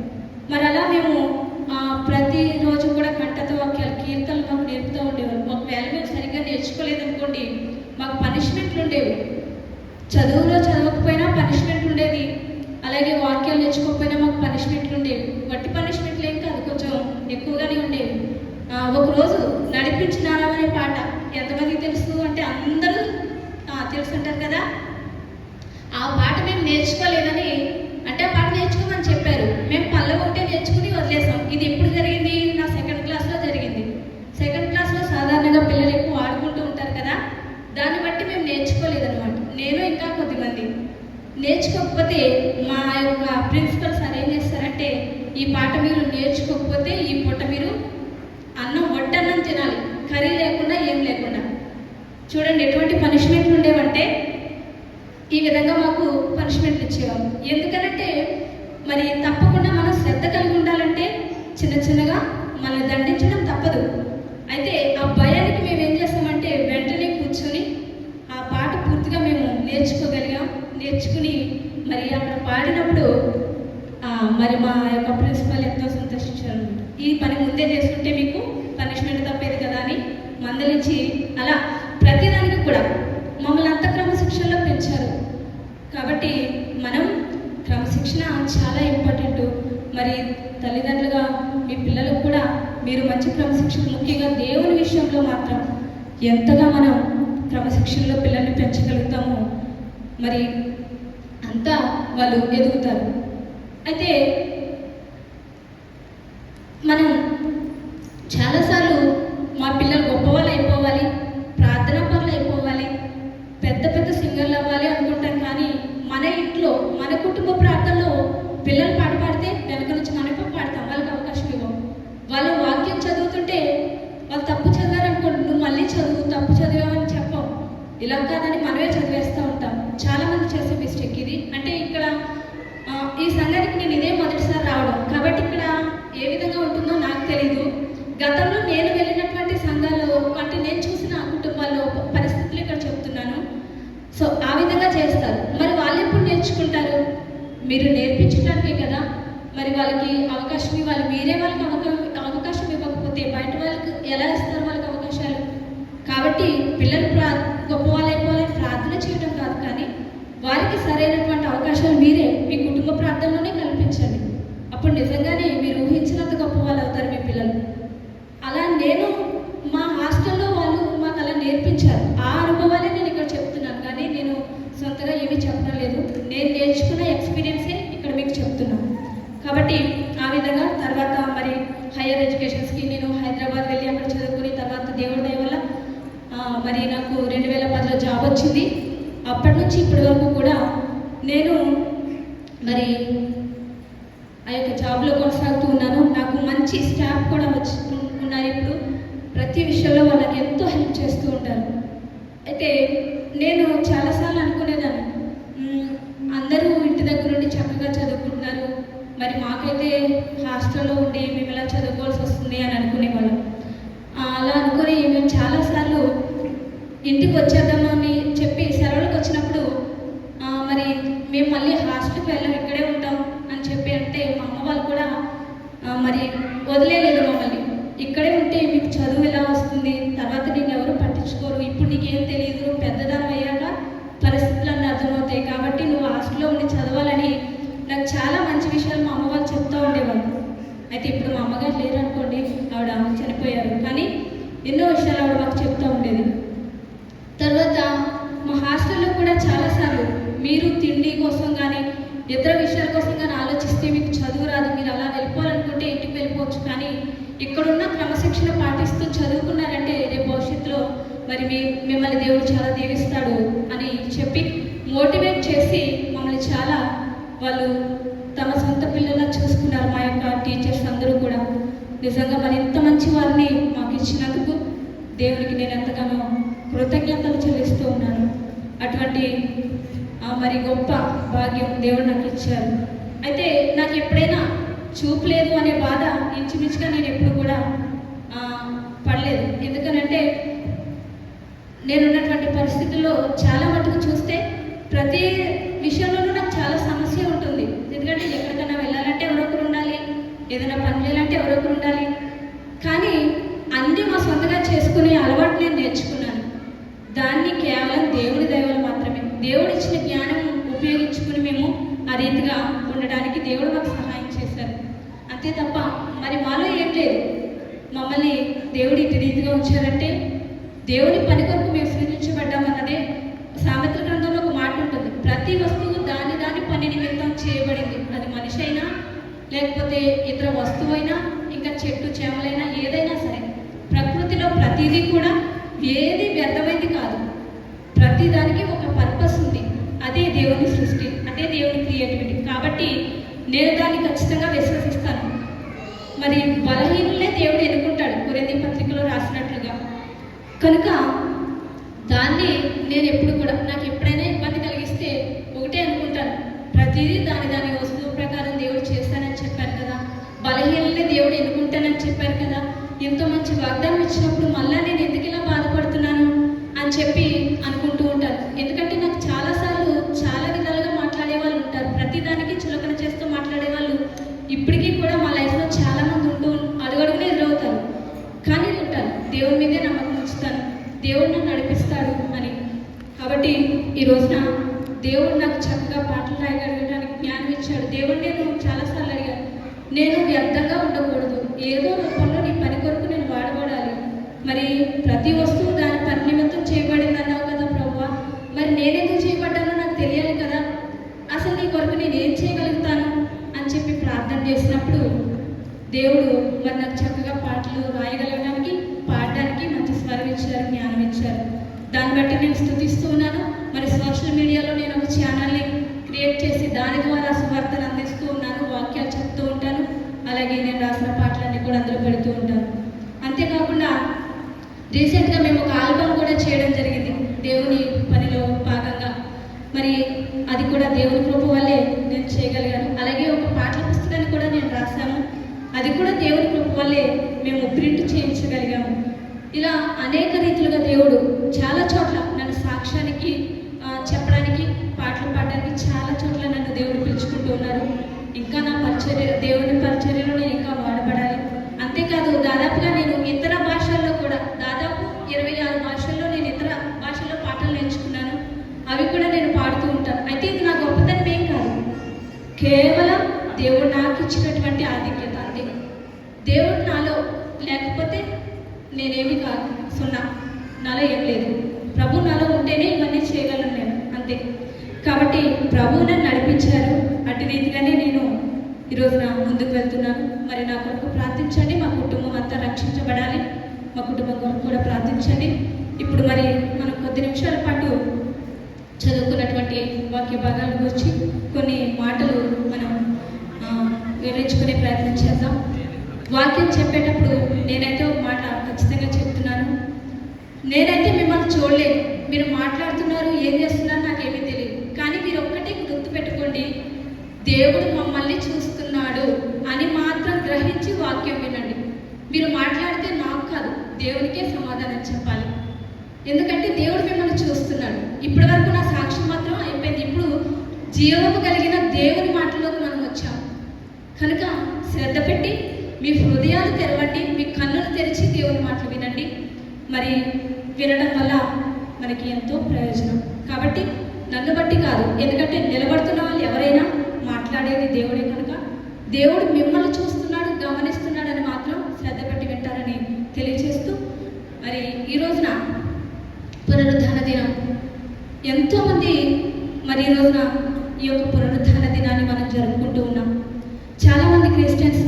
మరి అలా మేము ప్రతిరోజు కూడా కంటతో వాక్యాలు, కీర్తనలు మాకు నేర్పుతూ ఉండేవారు. ఒకవేళ మేము సరిగ్గా నేర్చుకోలేదనుకోండి, మాకు పనిష్మెంట్లు ఉండేవి. చదువులో చదవకపోయినా పనిష్మెంట్ ఉండేది, అలాగే వాక్యాలు నేర్చుకోకపోయినా మాకు పనిష్మెంట్లు ఉండేవి. వట్టి పనిష్మెంట్లు ఏం కాదు, కొంచెం ఎక్కువగానే ఉండేవి. ఒకరోజు నడిపించినారా అనే పాట ఎంతమందికి తెలుసు అంటే అందరూ తెలుసుంటారు కదా. ఆ పాట మేము నేర్చుకోలేదని, అంటే ఆ పాట నేర్చుకోమని చెప్పారు. మేము పల్లవి ఒకటే నేర్చుకుని వదిలేసాం. ఇది ఎప్పుడు జరిగింది? నా 2nd క్లాస్లో జరిగింది. 2nd క్లాస్లో సాధారణంగా పిల్లలు ఎక్కువ ఆడుకుంటూ ఉంటారు కదా, దాన్ని బట్టి మేము నేర్చుకోలేదన్నమాట. నేను ఇంకా కొద్దిమంది నేర్చుకోకపోతే మా యొక్క ప్రిన్సిపల్ సార్ ఏం చేస్తారంటే, ఈ పాట మీరు నేర్చుకోకపోతే ఈ పూట మీరు వడ్డన్నం తినాలి, కర్రీ లేకుండా, ఏం లేకుండా. చూడండి ఎటువంటి పనిష్మెంట్లు ఉండేవంటే, ఈ విధంగా మాకు పనిష్మెంట్లు ఇచ్చేవారు. ఎందుకనంటే మరి తప్పకుండా మనం శ్రద్ధ కలిగి ఉండాలంటే చిన్న చిన్నగా మనల్ని దండించడం తప్పదు. అయితే ఆ భయానికి మేము ఏం చేస్తామంటే వెంటనే కూర్చొని ఆ పాట పూర్తిగా మేము నేర్చుకుని మరి అక్కడ పాడినప్పుడు మరి మా యొక్క ప్రిన్సిపల్ ఎంతో సంతోషించారు. ఈ పని ముందే చేస్తుంటే మీకు పనిష్మెంట్ తప్పేది కదా అని మందలించి, అలా ప్రతిదానికి కూడా మమ్మల్ని అంత క్రమశిక్షణలో పెంచారు. కాబట్టి మనం క్రమశిక్షణ చాలా ఇంపార్టెంట్. మరి తల్లిదండ్రులుగా మీ పిల్లలకు కూడా మీరు మంచి క్రమశిక్షణ, ముఖ్యంగా దేవుని విషయంలో మాత్రం ఎంతగా మనం క్రమశిక్షణలో పిల్లల్ని పెంచగలుగుతామో మరి అంతా వాళ్ళు ఎదుగుతారు. అయితే మనం చాలాసార్లు మా పిల్లలు గొప్పవాళ్ళు అయిపోవాలి, ప్రార్థనా పరులు అయిపోవాలి, పెద్ద పెద్ద సింగర్లు అవ్వాలి అనుకుంటాం. కానీ మన ఇంట్లో మన కుటుంబ ప్రార్థనలో పిల్లలు పాట పాడితే వెనక నుంచి మనకు పాడతాం, వాళ్ళకి అవకాశం ఇవ్వం. వాళ్ళు వాక్యం చదువుతుంటే వాళ్ళు తప్పు చదివారనుకోండి, నువ్వు మళ్ళీ చదువు, తప్పు చదివామని చెప్పం. ఇలా కాదని మనమే చదివేస్తూ ఉంటాం. చాలామంది చేసే మిస్టేక్ ఇది. అంటే ఇక్కడ ఈ సంఘానికి నేను ఇదే మొదటిసారి రావడం కాబట్టి ఇక్కడ ఏ విధంగా ఉంటుందో నాకు తెలీదు. గతంలో నేను వెళ్ళినటువంటి సంఘాల్లో అంటే నేను చూసిన కుటుంబాల్లో పరిస్థితులు ఇక్కడ చెప్తున్నాను. సో ఆ విధంగా చేస్తారు. మరి వాళ్ళు ఎప్పుడు నేర్చుకుంటారు? మీరు నేర్పించడానికే కదా. మరి వాళ్ళకి అవకాశం ఇవ్వాలి. మీరే వాళ్ళకి అవకాశం ఇవ్వకపోతే బయట వాళ్ళకి ఎలా ఇస్తారు వాళ్ళకి అవకాశాలు? కాబట్టి పిల్లలు గొప్ప వాళ్ళు అయిపోవాలని ప్రార్థన చేయడం కాదు, కానీ వారికి సరైనటువంటి అవకాశాలు మీరే మీ కుటుంబ ప్రార్థనలోనే కల్పించండి. అప్పుడు నిజంగానే మీరు ఊహించినంత గొప్ప వాళ్ళు అవుతారు మీ పిల్లలు. అలా నేను మా హాస్టల్లో వాళ్ళు మాకు అలా నేర్పించారు. ఆ అనుభవాలే నేను ఇక్కడ చెప్తున్నాను, కానీ నేను సొంతగా ఏమీ చెప్పడం లేదు. నేను నేర్చుకున్న ఎక్స్పీరియన్సే ఇక్కడ మీకు చెప్తున్నాను. కాబట్టి ఆ విధంగా తర్వాత మరి హైయర్ ఎడ్యుకేషన్స్కి నేను హైదరాబాద్ వెళ్ళి అక్కడ చదువుకుని తర్వాత దేవుడి దయ వల్ల మరి నాకు 2010లో జాబ్ వచ్చింది. అప్పటి నుంచి ఇప్పటి వరకు కూడా నేను మరి ఆ యొక్క జాబ్లో కొనసాగుతూ ఉన్నాను. నాకు మంచి స్టాఫ్ కూడా ఉన్నారు. ఇప్పుడు ప్రతి విషయంలో వాళ్ళకి ఎంతో హెల్ప్ చేస్తూ ఉంటారు. అయితే నేను చాలాసార్లు అనుకునేదాన్ని, అందరూ ఇంటి దగ్గర నుండి చక్కగా చదువుకుంటున్నారు, మరి మాకైతే హాస్టల్లో ఉండి మేము ఇలా చదువుకోవాల్సి వస్తుంది అని అనుకునేవాళ్ళం. అలా అనుకుని మేము చాలాసార్లు ఇంటికి వచ్చేద్దాము అని చెప్పి సెలవులకు వచ్చినప్పుడు మరి మేము మళ్ళీ హాస్టల్కి వెళ్ళాం, ఇక్కడే ఉంటాం అని చెప్పి అంటే మా అమ్మ వాళ్ళు కూడా మరి వదిలేదు మమ్మల్ని. ఇక్కడే ఉంటే మీకు చదువు ఎలా వస్తుంది, తర్వాత నేను ఎవరు పట్టించుకోరు, ఇప్పుడు నీకేం తెలియదు, పెద్దదానం అయ్యాక పరిస్థితులన్నీ అర్థమవుతాయి, కాబట్టి నువ్వు హాస్టల్లో ఉండి చదవాలని నాకు చాలా మంచి విషయాలు మా అమ్మ వాళ్ళు చెప్తూ ఉండేవాళ్ళు. అయితే ఇప్పుడు మా అమ్మగారు లేరు అనుకోండి, ఆవిడ చనిపోయారు, కానీ ఎన్నో విషయాలు ఆవిడ మాకు చెప్తూ ఉండేది. తర్వాత మా హాస్టల్లో కూడా చాలాసార్లు మీరు తిండి కోసం కానీ ఇతర విషయాల కోసం కానీ ఆలోచిస్తే మీకు చదువు రాదు, మీరు అలా వెళ్ళిపోవాలనుకుంటే ఇంటికి వెళ్ళిపోవచ్చు, కానీ ఇక్కడున్న క్రమశిక్షణ పాటిస్తూ చదువుకున్నారంటే రేపు భవిష్యత్తులో మరి మిమ్మల్ని దేవుడు చాలా దీవిస్తాడు అని చెప్పి మోటివేట్ చేసి మమ్మల్ని చాలా వాళ్ళు తమ సొంత పిల్లలా చూసుకున్నారు. మా యొక్క టీచర్స్ అందరూ కూడా నిజంగా మరి ఇంత మంచి వారిని మాకు ఇచ్చినందుకు దేవునికి నేను ఎంతగానో కృతజ్ఞతలు చెల్లిస్తూ ఉన్నాను. అటువంటి మరి గొప్ప భాగ్యం దేవుడు నాకు ఇచ్చారు. అయితే నాకు ఎప్పుడైనా చూపు లేదు అనే బాధ ఇంచుమించుగా నేను ఎప్పుడు కూడా పడలేదు. ఎందుకనంటే నేనున్నటువంటి పరిస్థితుల్లో చాలా మటుకు చూస్తే ప్రతి విషయంలోనూ నాకు చాలా సమస్య ఉంటుంది. ఎందుకంటే ఎక్కడికైనా వెళ్ళాలంటే ఎవరొకరు ఉండాలి, ఏదైనా పని చేయాలంటే ఎవరొకరు ఉండాలి. కానీ అన్నీ మా సొంతగా చేసుకునే అలవాటు నేను నేర్చుకున్నాను. దాన్ని కేవలం దేవుడి దయవల్ల మాత్రమే, దేవుడు ఇచ్చిన జ్ఞానం ఉపయోగించుకుని మేము ఆ రీతిగా ఉండడానికి దేవుడు మాకు సహాయం చేశారు. అంతే తప్ప మరి మాలో ఏం లేదు. మమ్మల్ని దేవుడు ఇటు రీతిగా ఉంచారంటే దేవుని పని కొరకు మేము సృజించబడ్డామన్నదే సామెత్ర గ్రంథంలో ఒక మాట ఉంటుంది. ప్రతి వస్తువు దాని దాని పని నిమిత్తం చేయబడింది. అది మనిషి అయినా, లేకపోతే ఇతర వస్తువు అయినా, ఇంకా చెట్టు చేమలైనా, ఏదైనా సరే ప్రకృతిలో ప్రతిదీ కూడా ఏది వ్యర్థమైంది కాదు. ప్రతి దానికి ఒక పర్పస్ ఉంది. అదే దేవుని సృష్టి, అదే దేవుని క్రియేటివిటీ. కాబట్టి నేను దాన్ని ఖచ్చితంగా విశ్వసిస్తాను. మరి బలహీనులే దేవుడు ఎన్నుకుంటాడు, కొరింథీ పత్రికలో రాసినట్లుగా. కనుక దాన్ని నేను ఎప్పుడు కూడా నాకు ఎప్పుడైనా ఇబ్బంది కలిగిస్తే ఒకటే అనుకుంటాను, ప్రతిదీ దాని దాని వస్తువు ప్రకారం దేవుడు చేస్తానని చెప్పారు కదా, బలహీనలే దేవుడు ఎన్నుకుంటానని చెప్పారు కదా, ఎంతో మంచి వాగ్దానం ఇచ్చినప్పుడు మళ్ళా నేను ఎందుకు ఇలా బాధపడుతున్నాను అని చెప్పి అనుకుంటూ ఉంటాను. ఎందుకంటే నాకు చాలాసార్లు చాలా విధాలుగా మాట్లాడే వాళ్ళు ఉంటారు. ప్రతిదానికి చులకన చేస్తూ మాట్లాడే వాళ్ళు ఇప్పటికీ కూడా మా లైఫ్లో చాలామంది ఉంటూ అడుగడుగునే ఎదురవుతారు. కానీ ఉంటాను, దేవుడి మీదే నమ్మకం ఉంచుతాను, దేవుడు నన్ను నడిపిస్తాడు అని. కాబట్టి ఈ రోజున దేవుడు నాకు చక్కగా పాటలు రాయగలగడానికి జ్ఞానం ఇచ్చాడు. దేవుడు నేను చాలాసార్లు అడిగాను, నేను వ్యర్థంగా ఉండకూడదు, ఏదో రూపంలో నీ పని కొరకు నేను వాడబడాలి. మరి ప్రతి వస్తువు దాని పని నిమిత్తం చేయబడింది అన్నావు కదా ప్రభువా, మరి నేనెందుకు చేయబడ్డానో నాకు తెలియాలి కదా, అసలు నీ కొరకు నేను ఏం చేయగలుగుతాను అని చెప్పి ప్రార్థన చేసినప్పుడు దేవుడు మరి నాకు చక్కగా పాటలు రాయగలగడానికి, పాడడానికి మంచి స్వరం ఇచ్చారు, జ్ఞానం ఇచ్చారు. దాన్ని బట్టి నేను స్తుతిస్తూ ఉన్నాను. మరి సోషల్ మీడియాలో నేను ఒక ఛానల్ని క్రియేట్ చేసి దాని ద్వారా సువార్తను అందిస్తూ ఉన్నాను, వాక్యాలు చెప్తూ ఉంటాను. అలాగే నేను రాసిన పాటలన్నీ కూడా అందులో పెడుతూ ఉంటాను. అంతేకాకుండా రీసెంట్గా మేము ఒక ఆల్బమ్ కూడా చేయడం జరిగింది దేవుని పనిలో భాగంగా. మరి అది కూడా దేవుని కృప వల్లే నేను చేయగలిగాను. అలాగే ఒక పాటల పుస్తకాన్ని కూడా నేను రాశాము, అది కూడా దేవుని కృప వల్లే మేము ప్రింట్ చేయించగలిగాము. ఇలా అనేక రీతిలుగా దేవుడు చాలా చోట్ల నన్ను సాక్ష్యానికి చెప్పడానికి, పాటలు పాడడానికి చాలా చోట్ల నన్ను దేవుడు పిలుచుకుంటూ ఉన్నారు. ఇంకా నా దేవుని పరిచర్యలో నేను ఇంకా వాడబడాలి. అంతేకాదు దాదాపుగా నేను ఇతర భాషల్లో కూడా దాదాపు 26 భాషల్లో నేను ఇతర భాషల్లో పాటలు నేర్చుకున్నాను. అవి కూడా నేను పాడుతూ ఉంటాను. అయితే ఇది నా గొప్పతనం ఏం కాదు, కేవలం దేవుడు నాకు ఇచ్చినటువంటి ఆధిక్యత అంతే. దేవుడు నాలో లేకపోతే నేనేమి కాదు, సున్నా, నాలో ఏం లేదు. ప్రభు నాలో ఉంటేనే ఇవన్నీ చేయగలను నేను, అంతే. కాబట్టి ప్రభువు నన్ను నడిపించారు. అటు రీతిగానే నేను ఈరోజున ముందుకు వెళ్తున్నాను. మరి నా కొరకు ప్రార్థించండి, మా కుటుంబం అంతా రక్షించబడాలి, మా కుటుంబం కొరకు కూడా ప్రార్థించండి. ఇప్పుడు మరి మనం కొద్ది నిమిషాల పాటు చదువుకున్నటువంటి వాక్య భాగాల గురించి కొన్ని మాటలు మనం వివరించుకునే ప్రయత్నం చేద్దాం. వాక్యం చెప్పేటప్పుడు నేనైతే ఒక మాట ఖచ్చితంగా చెప్తున్నాను, నేనైతే మిమ్మల్ని చూడలేదు, మీరు మాట్లాడుతున్నారు, ఏం చేస్తున్నారు నాకేమీ తెలియదు. కానీ మీరు ఒక్కటే గుర్తుపెట్టుకోండి, దేవుడు మమ్మల్ని చూస్తున్నాడు అని మాత్రం గ్రహించి వాక్యం వినండి. మీరు మాట్లాడితే నాకు కాదు, దేవునికే సమాధానం చెప్పాలి. ఎందుకంటే దేవుడు మిమ్మల్ని చూస్తున్నాడు. ఇప్పటి వరకు నా సాక్ష్యం మాత్రం అయిపోయింది. ఇప్పుడు జీవము కలిగిన దేవుని మాటలోకి మనం వచ్చాము. కనుక శ్రద్ధ పెట్టి మీ హృదయాలు తెరవండి, మీ కన్నులు తెరిచి దేవుని మాటలు వినండి. మరి వినడం వల్ల మనకి ఎంతో ప్రయోజనం. కాబట్టి నన్ను బట్టి కాదు, ఎందుకంటే నిలబడుతున్న వాళ్ళు ఎవరైనా మాట్లాడేది దేవుడే. కనుక దేవుడు మిమ్మల్ని చూస్తున్నాడు, గమనిస్తున్నాడని మాత్రం శ్రద్ధ పెట్టి వింటారని తెలియజేస్తూ, మరి ఈ రోజున పునరుద్ధాన దినం ఎంతోమంది మరి ఈ రోజున ఈ యొక్క పునరుద్ధాన దినాన్ని మనం జరుపుకుంటూ ఉన్నాం. చాలామంది క్రిస్టియన్స్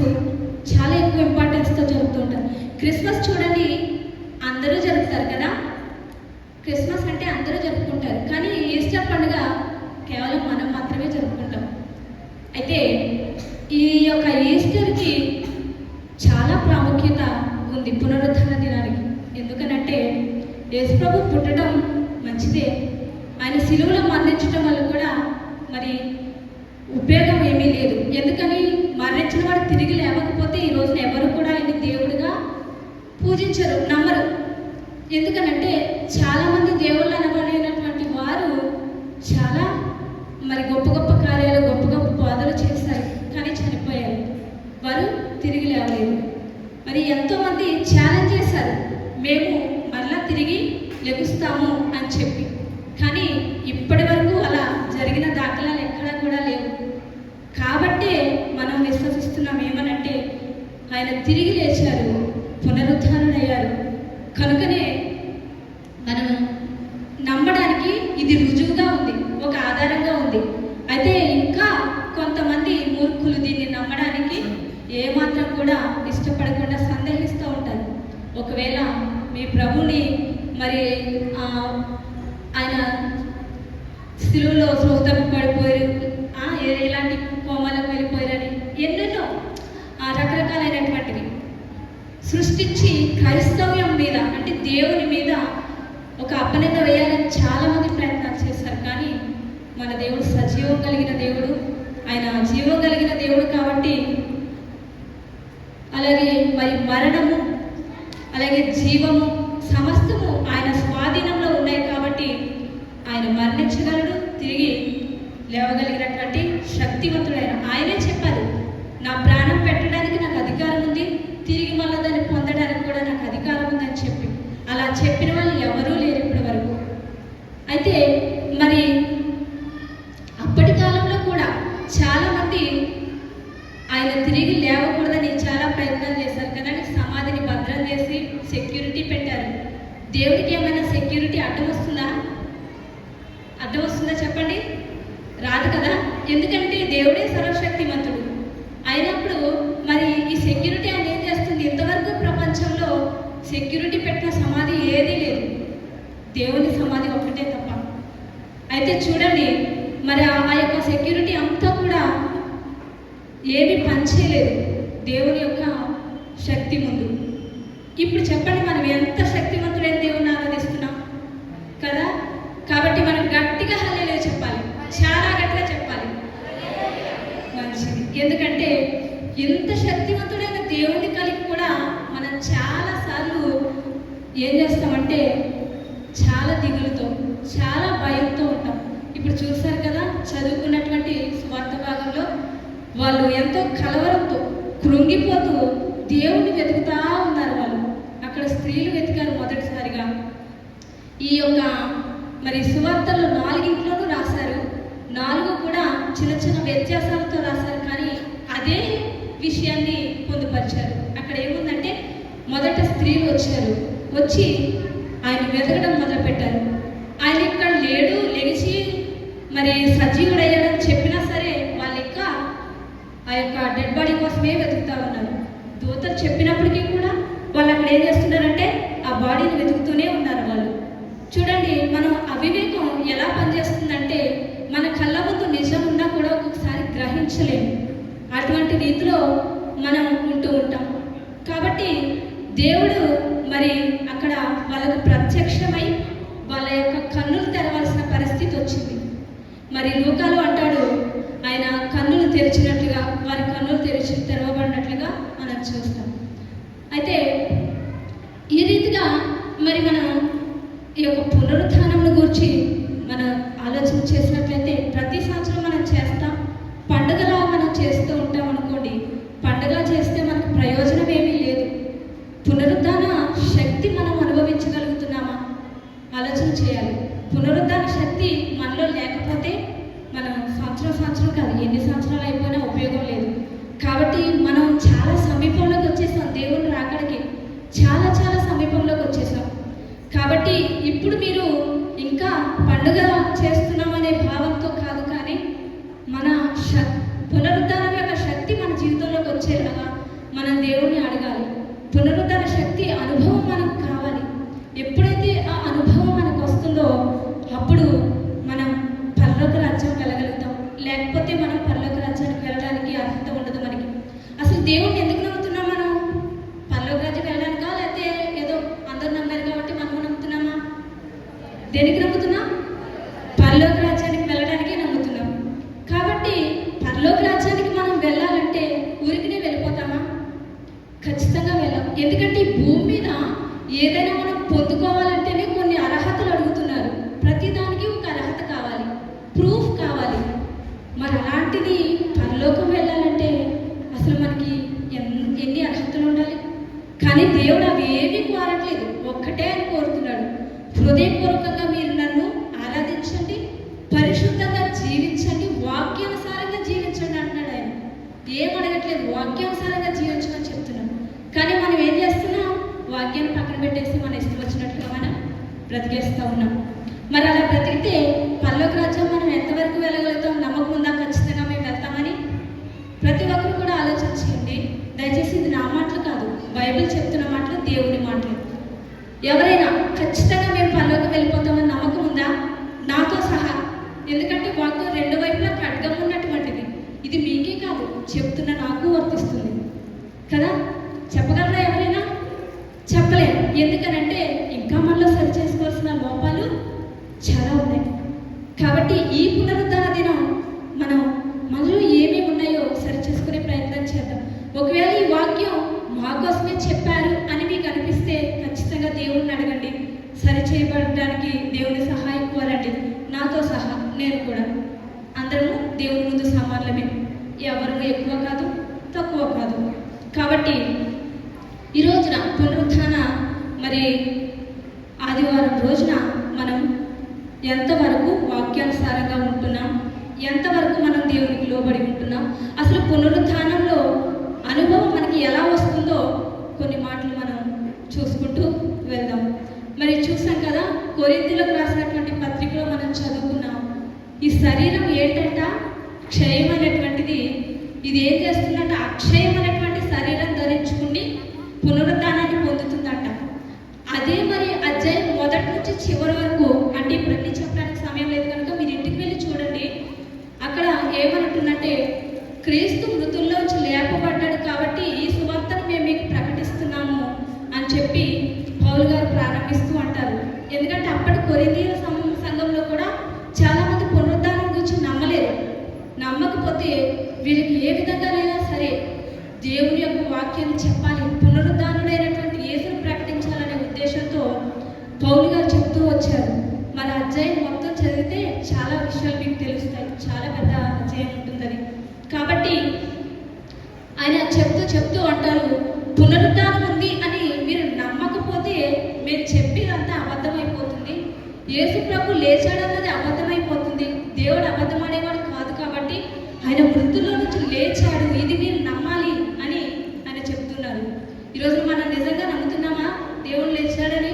చాలా ఎక్కువ ఇంపార్టెన్స్తో జరుపుతూ ఉంటారు. క్రిస్మస్ చూడండి, అందరూ జరుపుతారు కదా, క్రిస్మస్ అంటే అందరూ జరుపుకుంటారు. కానీ ఈస్టర్ పండుగ కేవలం మనం మాత్రమే జరుపుకుంటాం. అయితే ఈ యొక్క ఈస్టర్కి చాలా ప్రాముఖ్యత ఉంది పునరుద్ధాన దినానికి. ఎందుకనంటే యేసుప్రభు పుట్టడం మంచిదే, ఆయన శిలువలో మరణించడం వల్ల కూడా మరి ఉపయోగం ఏమీ లేదు. ఎందుకని మరణించిన వాడు తిరిగి లేవకపోతే ఈ రోజున ఎవరు కూడా ఆయన దేవుడిగా పూజించరు, నమ్మరు. ఎందుకనంటే చాలామంది దేవుళ్ళు అనబడినటువంటి వారు చాలా మరి గొప్ప గొప్ప కార్యాలు, గొప్ప గొప్ప బోధలు చేశారు, కానీ చనిపోయారు, వారు తిరిగి లేవలేదు. మరి ఎంతోమంది ఛాలెంజ్ చేశారు, మేము మళ్ళా తిరిగి లెగుస్తాము అని చెప్పి, కానీ ఇప్పటి వరకు అలా జరిగిన దాఖలాలు ఎక్కడా కూడా లేవు. కాబట్టే మనం విశ్వసిస్తున్నాం ఏమనంటే ఆయన తిరిగి లేచారు, పునరుద్ధానుడయ్యారు. కనుకనే మనం నమ్మడానికి ఇది రుజువుగా ఉంది, ఒక ఆధారంగా ఉంది. అయితే ఇంకా కొంతమంది మూర్ఖులు దీన్ని నమ్మడానికి ఏమాత్రం కూడా ఇష్టపడకుండా సందేహిస్తూ ఉంటారు. ఒకవేళ మీ ప్రభుని మరి ఆయన శిలువలో శ్రోతకు పడిపోయారు, ఇలాంటి కోమాలకు వెళ్ళిపోయారని ఎన్నెన్నో రకరకాలైనటువంటివి సృష్టించి క్రైస్తవ్యం మీద అంటే దేవుని మీద ఒక అపనింద వేయాలని చాలామంది ప్రయత్నాలు చేశారు. కానీ మన దేవుడు సజీవం కలిగిన దేవుడు, ఆయన జీవం కలిగిన దేవుడు. కాబట్టి అలాగే మరి మరణము అలాగే జీవము సమస్తము ఆయన స్వాధీనంలో ఉన్నాయి. కాబట్టి ఆయన మరణించగలడు, తిరిగి లేవగలిగినటువంటి శక్తివంతుడైన ఆయనే చెప్పారు, నా ప్రాణం పెట్టడానికి నాకు అధికారం ఉంది, తిరిగి మళ్ళీ దాన్ని పొందడానికి కూడా నాకు అధికారం ఉందని చెప్పి అలా చెప్పిన వాళ్ళు ఎవరూ లేరు ఇప్పటి వరకు. అయితే మరి అప్పటి కాలంలో కూడా చాలామంది ఆయన తిరిగి లేవకూడదని చాలా ప్రయత్నాలు చేశారు కదా, సమాధిని భద్రం చేసి సెక్యూరిటీ పెట్టారు. దేవుడికి ఏమైనా సెక్యూరిటీ అడ్డం వస్తుందా? అడ్డం వస్తుందా చెప్పండి? రాదు కదా. ఎందుకంటే దేవుడే సర్వశక్తిమంతుడు అయినప్పుడు మరి ఈ సెక్యూరిటీ ఆయన ఏం చేస్తుంది? ఇంతవరకు ప్రపంచంలో సెక్యూరిటీ పెట్టిన సమాధి ఏదీ లేదు, దేవుని సమాధి ఒక్కటే తప్ప. అయితే చూడండి, మరి ఆ యొక్క సెక్యూరిటీ అంతా కూడా ఏమీ పనిచేయలేదు దేవుని యొక్క శక్తి ముందు. ఇప్పుడు చెప్పండి, మనం ఎంత శక్తివంతుడైన దేవుని ఆరాధిస్తున్నాం కదా. కాబట్టి మనం గట్టిగా హల్లెలూయా చెప్పాలి, చాలా గట్టిగా చెప్పాలి, మంచిది. ఎందుకంటే ఎంత శక్తివంతుడైన దేవుని కలిగి కూడా మనం చాలాసార్లు ఏం చేస్తామంటే చాలా దిగులుతో, చాలా భయంతో ఉంటాం. ఇప్పుడు చూశారు కదా, చదువుకున్నటువంటి స్వార్థ భాగంలో వాళ్ళు ఎంతో కలవరంతో కృంగిపోతూ దేవుని వెతుకుతా ఉన్నారు. వాళ్ళు అక్కడ స్త్రీలు వెతికారు మొదటిసారిగా. ఈ యొక్క మరి సువార్తల్లో 4 రాశారు, 4 కూడా చిన్న చిన్న వ్యత్యాసాలతో రాశారు, కానీ అదే విషయాన్ని పొందుపరిచారు. అక్కడ ఏముందంటే మొదట స్త్రీలు వచ్చారు, వచ్చి ఆయన వెతకడం మొదలుపెట్టారు. ఆయన ఇక్కడ లేడు, లెగిచి మరి సజీవుడయ్యాడని చెప్పినా సరే వాళ్ళు ఇంకా ఆ యొక్క డెడ్ బాడీ కోసమే వెతుకుతా ఉన్నారు. దూతలు చెప్పినప్పటికీ కూడా వాళ్ళు అక్కడ ఏం చేస్తున్నారంటే ఆ బాడీని వెతుకుతూనే ఉన్నారు వాళ్ళు. చూడండి, మనం అవివేకం ఎలా పనిచేస్తుందంటే మన కళ్ళ ముందు నిజం ఉన్నా కూడా ఒక్కొక్కసారి గ్రహించలేము. అటువంటి రీతిలో మనం ఉంటూ ఉంటాం. కాబట్టి దేవుడు మరి అక్కడ వాళ్ళకు ప్రత్యక్షమై వాళ్ళ యొక్క కన్నులు తెరవాల్సిన పరిస్థితి వచ్చింది. మరి లూకాలో అంటాడు, ఆయన కన్నులు తెరిచినట్లుగా, వారి కన్నులు తెరవబడినట్లుగా మనం చూస్తాం. అయితే ఈ రీతిగా మరి మనం ఈ యొక్క పునరుత్థానం గురించి మనం ఆలోచన చేసినట్లయితే ప్రతి సంవత్సరం మనం చేస్తాం, పండుగలా మనం చేస్తూ ఉంటాం అనుకోండి. పండుగ చేస్తే మనకు ప్రయోజనం ఏమీ లేదు. పునరుద్ధాన శక్తి మనం అనుభవించగలుగుతున్నామా? ఆలోచన చేయాలి. పునరుద్ధాన శక్తి మనలో లేకపోతే మనం సంవత్సరం కాదు, ఎన్ని సంవత్సరాలు అయిపోయినా ఉపయోగం లేదు. కాబట్టి మనం చాలా సమీపంలోకి వచ్చేసాం, దేవుని రాకడికి చాలా చాలా సమీపంలోకి వచ్చేసాం. కాబట్టి ఇప్పుడు మీరు ఇంకా పండుగ చేస్తున్నామనే భావంతో కాదు, కానీ మన పునరుద్ధానం యొక్క శక్తి మన జీవితంలోకి వచ్చేలాగా మనం దేవుణ్ణి అడగాలి. పునరుద్ధాన శక్తి అనుభవం మనకు కావాలి. ఎప్పుడైతే ఆ అనుభవం మనకు వస్తుందో అప్పుడు మనం పరలోక రాజ్యం వెళ్ళగలుగుతాం. లేకపోతే మనం పరలోక రాజ్యానికి వెళ్ళడానికి అర్హత ఉండదు మనకి. అసలు దేవుణ్ణి ఎందుకు నమ్ముతున్నాం మనం? పరలోక రాజ్యం వెళ్ళడానికా, లేకపోతే ఏదో అందరూ నమ్మారు ప్రూఫ్ కావాలి. మరి అలాంటిది పరలోకం వెళ్ళాలంటే అసలు మనకి ఎన్ని అర్హతలు ఉండాలి? కానీ దేవుడు అవి ఏమీ కోరట్లేదు, ఒక్కటే అని కోరుతున్నాడు. హృదయపూర్వకంగా మీరు నన్ను ఆరాధించండి, పరిశుద్ధంగా జీవించండి, వాక్యానుసారంగా జీవించండి అంటున్నాడు ఆయన. ఏం అడగట్లేదు, వాక్యానుసారంగా జీవించమని చెప్తున్నాం. కానీ మనం ఏం చేస్తున్నాం? వాక్యాన్ని పక్కన పెట్టేసి మన ఇష్టం వచ్చినట్లుగా మనం బ్రతికేస్తూ ఉన్నాం. మరి అలా బ్రతికితే పరలోక రాజ్యం మనం ఎంతవరకు వెళ్ళగలుగుతాం? నమ్మకం ఉందా ఖచ్చితంగా మేము వెళ్తామని? ప్రతి ఒక్కరు కూడా ఆలోచించండి. దయచేసి ఇది నా మాటలు కాదు, బైబిల్ చెప్తున్న మాటలు, దేవుని మాటలు. ఎవరైనా ఖచ్చితంగా మేము పరలోకం వెళ్ళిపోతామని నమ్మకం ఉందా? నాతో సహా. ఎందుకంటే వాక్యం రెండు వైపులా ఖడ్గం ఉన్నటువంటిది. ఇది మీకే కాదు, చెప్తున్న నాకు వర్తిస్తుంది కదా. చెప్పగలరా ఎవరైనా? చెప్పలేము. ఎందుకనంటే ఇంకా మనలో సరి చేసుకోవాల్సిన లోపాలు చాలా ఉన్నాయి. కాబట్టి ఈ పునరుద్ధరణ దినం మనం మనలో ఏమేమి ఉన్నాయో సరి చేసుకునే ప్రయత్నం చేద్దాం. ఒకవేళ ఈ వాక్యం మా కోసమే చెప్పారు అని మీకు అనిపిస్తే ఖచ్చితంగా దేవుడిని అడగండి, సరి చేయబడడానికి దేవుని సహాయం కోరండి. నాతో సహా నేను కూడా. అందరము దేవుని ముందు సమానమే, ఎవరు ఎక్కువ కాదు తక్కువ కాదు. కాబట్టి ఈ రోజున పునరుత్థాన మరి ఆదివారం రోజున మనం ఎంతవరకు వాక్యానుసారంగా ఉంటున్నాం, ఎంతవరకు మనం దేవునికి లోబడి ఉంటున్నాం, అసలు పునరుత్థానంలో అనుభవం మనకి ఎలా వస్తుందో కొన్ని మాటలు మనం చూసుకుంటూ వెళ్దాం. మరి చూసాం కదా, కొరింథీయులకు రాసినటువంటి పత్రికలో మనం చదువుకున్నాం. ఈ శరీరం ఏంటంట? క్షయం అనేటువంటిది. ఇది ఏం చేస్తుందంట? అక్షయం అనేటువంటి శరీరం ధరించుకుని పునరుద్ధానాన్ని పొందుతుందంట. అదే మరి అధ్యాయం మొదటి నుంచి చివరి వరకు, అంటే ఇప్పుడు అన్ని చెప్పడానికి సమయం లేదు కనుక మీరు ఇంటికి వెళ్ళి చూడండి. అక్కడ ఏమంటుందంటే, క్రీస్తు మృతుల్లోంచి లేపబడ్డాడు కాబట్టి ఈ సువార్తను మేము మీకు ప్రకటిస్తున్నాము అని చెప్పి పౌలు గారు ప్రారంభిస్తూ అంటారు. ఎందుకంటే అప్పటి కొరింథీయుల సంఘంలో కూడా చాలామంది పునరుద్ధానం గురించి నమ్మలేరు. నమ్మకపోతే వీరికి ఏ విధంగానైనా సరే దేవుని యొక్క వాక్యాన్ని చెప్పాలి, పునరుద్ధానుడైనటువంటి యేసును ప్రకటించాలనే ఉద్దేశంతో పౌలు గారు చెప్తూ వచ్చారు. మన అధ్యాయం మొత్తం చదివితే చాలా విషయాలు మీకు తెలుస్తాయి, చాలా పెద్ద అధ్యాయం ఉంటుందని. కాబట్టి ఆయన చెప్తూ అంటారు, పునరుద్ధానం ఉంది అని మీరు నమ్మకపోతే మీరు చెప్పేదంతా అబద్ధమైపోతుంది. యేసు ప్రభు లేచాడన్నది అబద్ధమైపోతుంది. దేవుడు అబద్ధమాడేవాడు కాదు. కాబట్టి ఆయన మృతుల్లో నుంచి లేచాడు, ఇది మీరు నమ్మాలి అని ఆయన చెప్తున్నారు. ఈరోజు మనం నిజంగా నమ్ముతున్నామా దేవుడు లేచాడని?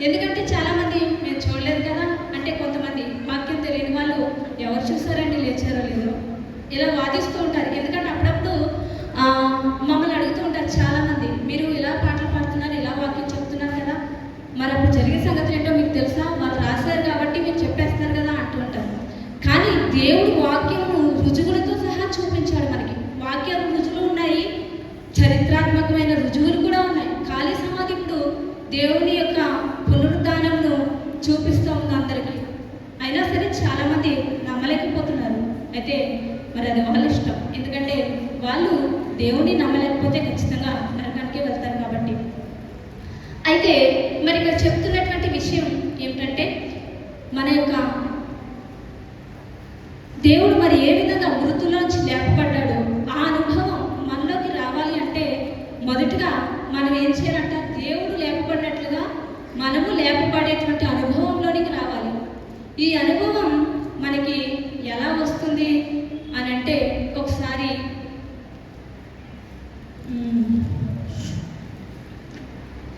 ఎందుకంటే చాలామంది మేము చూడలేదు కదా అంటే, కొంతమంది వాక్యం తెలియని వాళ్ళు ఎవరు చూసారండి లేచారో లేదో ఇలా వాదిస్తూ ఉంటారు. ఎందుకంటే అప్పుడప్పుడు మమ్మల్ని అడుగుతూ ఉంటారు చాలామంది, మీరు ఇలా పాటలు పాడుతున్నారు, ఇలా వాక్యం చెప్తున్నారు కదా, మరి అప్పుడు జరిగే సంగతి ఏంటో మీకు తెలుసా? వాళ్ళు రాశారు కాబట్టి మీరు చెప్పేస్తారు కదా అంటూ ఉంటారు. కానీ దేవుడు వాక్యము రుజువులతో సహా చూపించాడు మనకి. వాక్యం రుజువులు ఉన్నాయి, చరిత్రాత్మకమైన రుజువులు కూడా ఉన్నాయి. ఖాళీ సమాధి ఇప్పుడు దేవుని యొక్క పునరుద్ధానంను చూపిస్తూ ఉంది అందరికీ. అయినా సరే చాలామంది నమ్మలేకపోతున్నారు. అయితే మరి అది వాళ్ళ ఇష్టం, ఎందుకంటే వాళ్ళు దేవుని నమ్మలేకపోతే ఖచ్చితంగా నరకానికే వెళ్తారు కాబట్టి. అయితే మరి ఇక్కడ చెప్తున్నటువంటి విషయం ఏమిటంటే, మన యొక్క దేవుడు మరి ఏ విధంగా మృతుల్లోంచి లేపబడ్డాడో ఆ అనుభవం మనలోకి రావాలి అంటే మొదటగా మనం ఏం చేయాలంట? దేవుడు లేపబడినట్లుగా మనము లేపబడేటువంటి అనుభవంలోనికి రావాలి. ఈ అనుభవం మనకి ఎలా వస్తుంది అని అంటే, ఒకసారి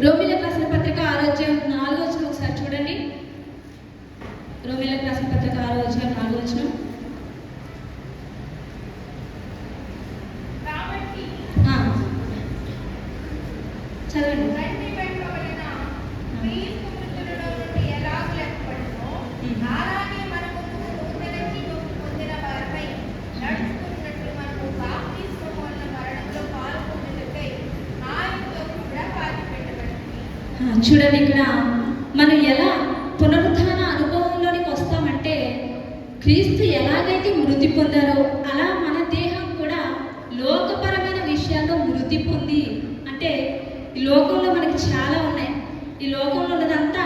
రోమీయులకు రాసిన పత్రిక 6:4 ఒకసారి చూడండి. రోమీయులకు రాసిన పత్రిక 6:4 చదవండి. చూడండి, ఇక్కడ మనం ఎలా పునరుత్థాన అనుభవంలోనికి వస్తామంటే, క్రీస్తు ఎలాగైతే మృతి పొందారో అలా మన దేహం కూడా లోకపరమైన విషయాల్లో మృతి పొంది, అంటే ఈ లోకంలో మనకి చాలా ఉన్నాయి. ఈ లోకంలో ఉన్నదంతా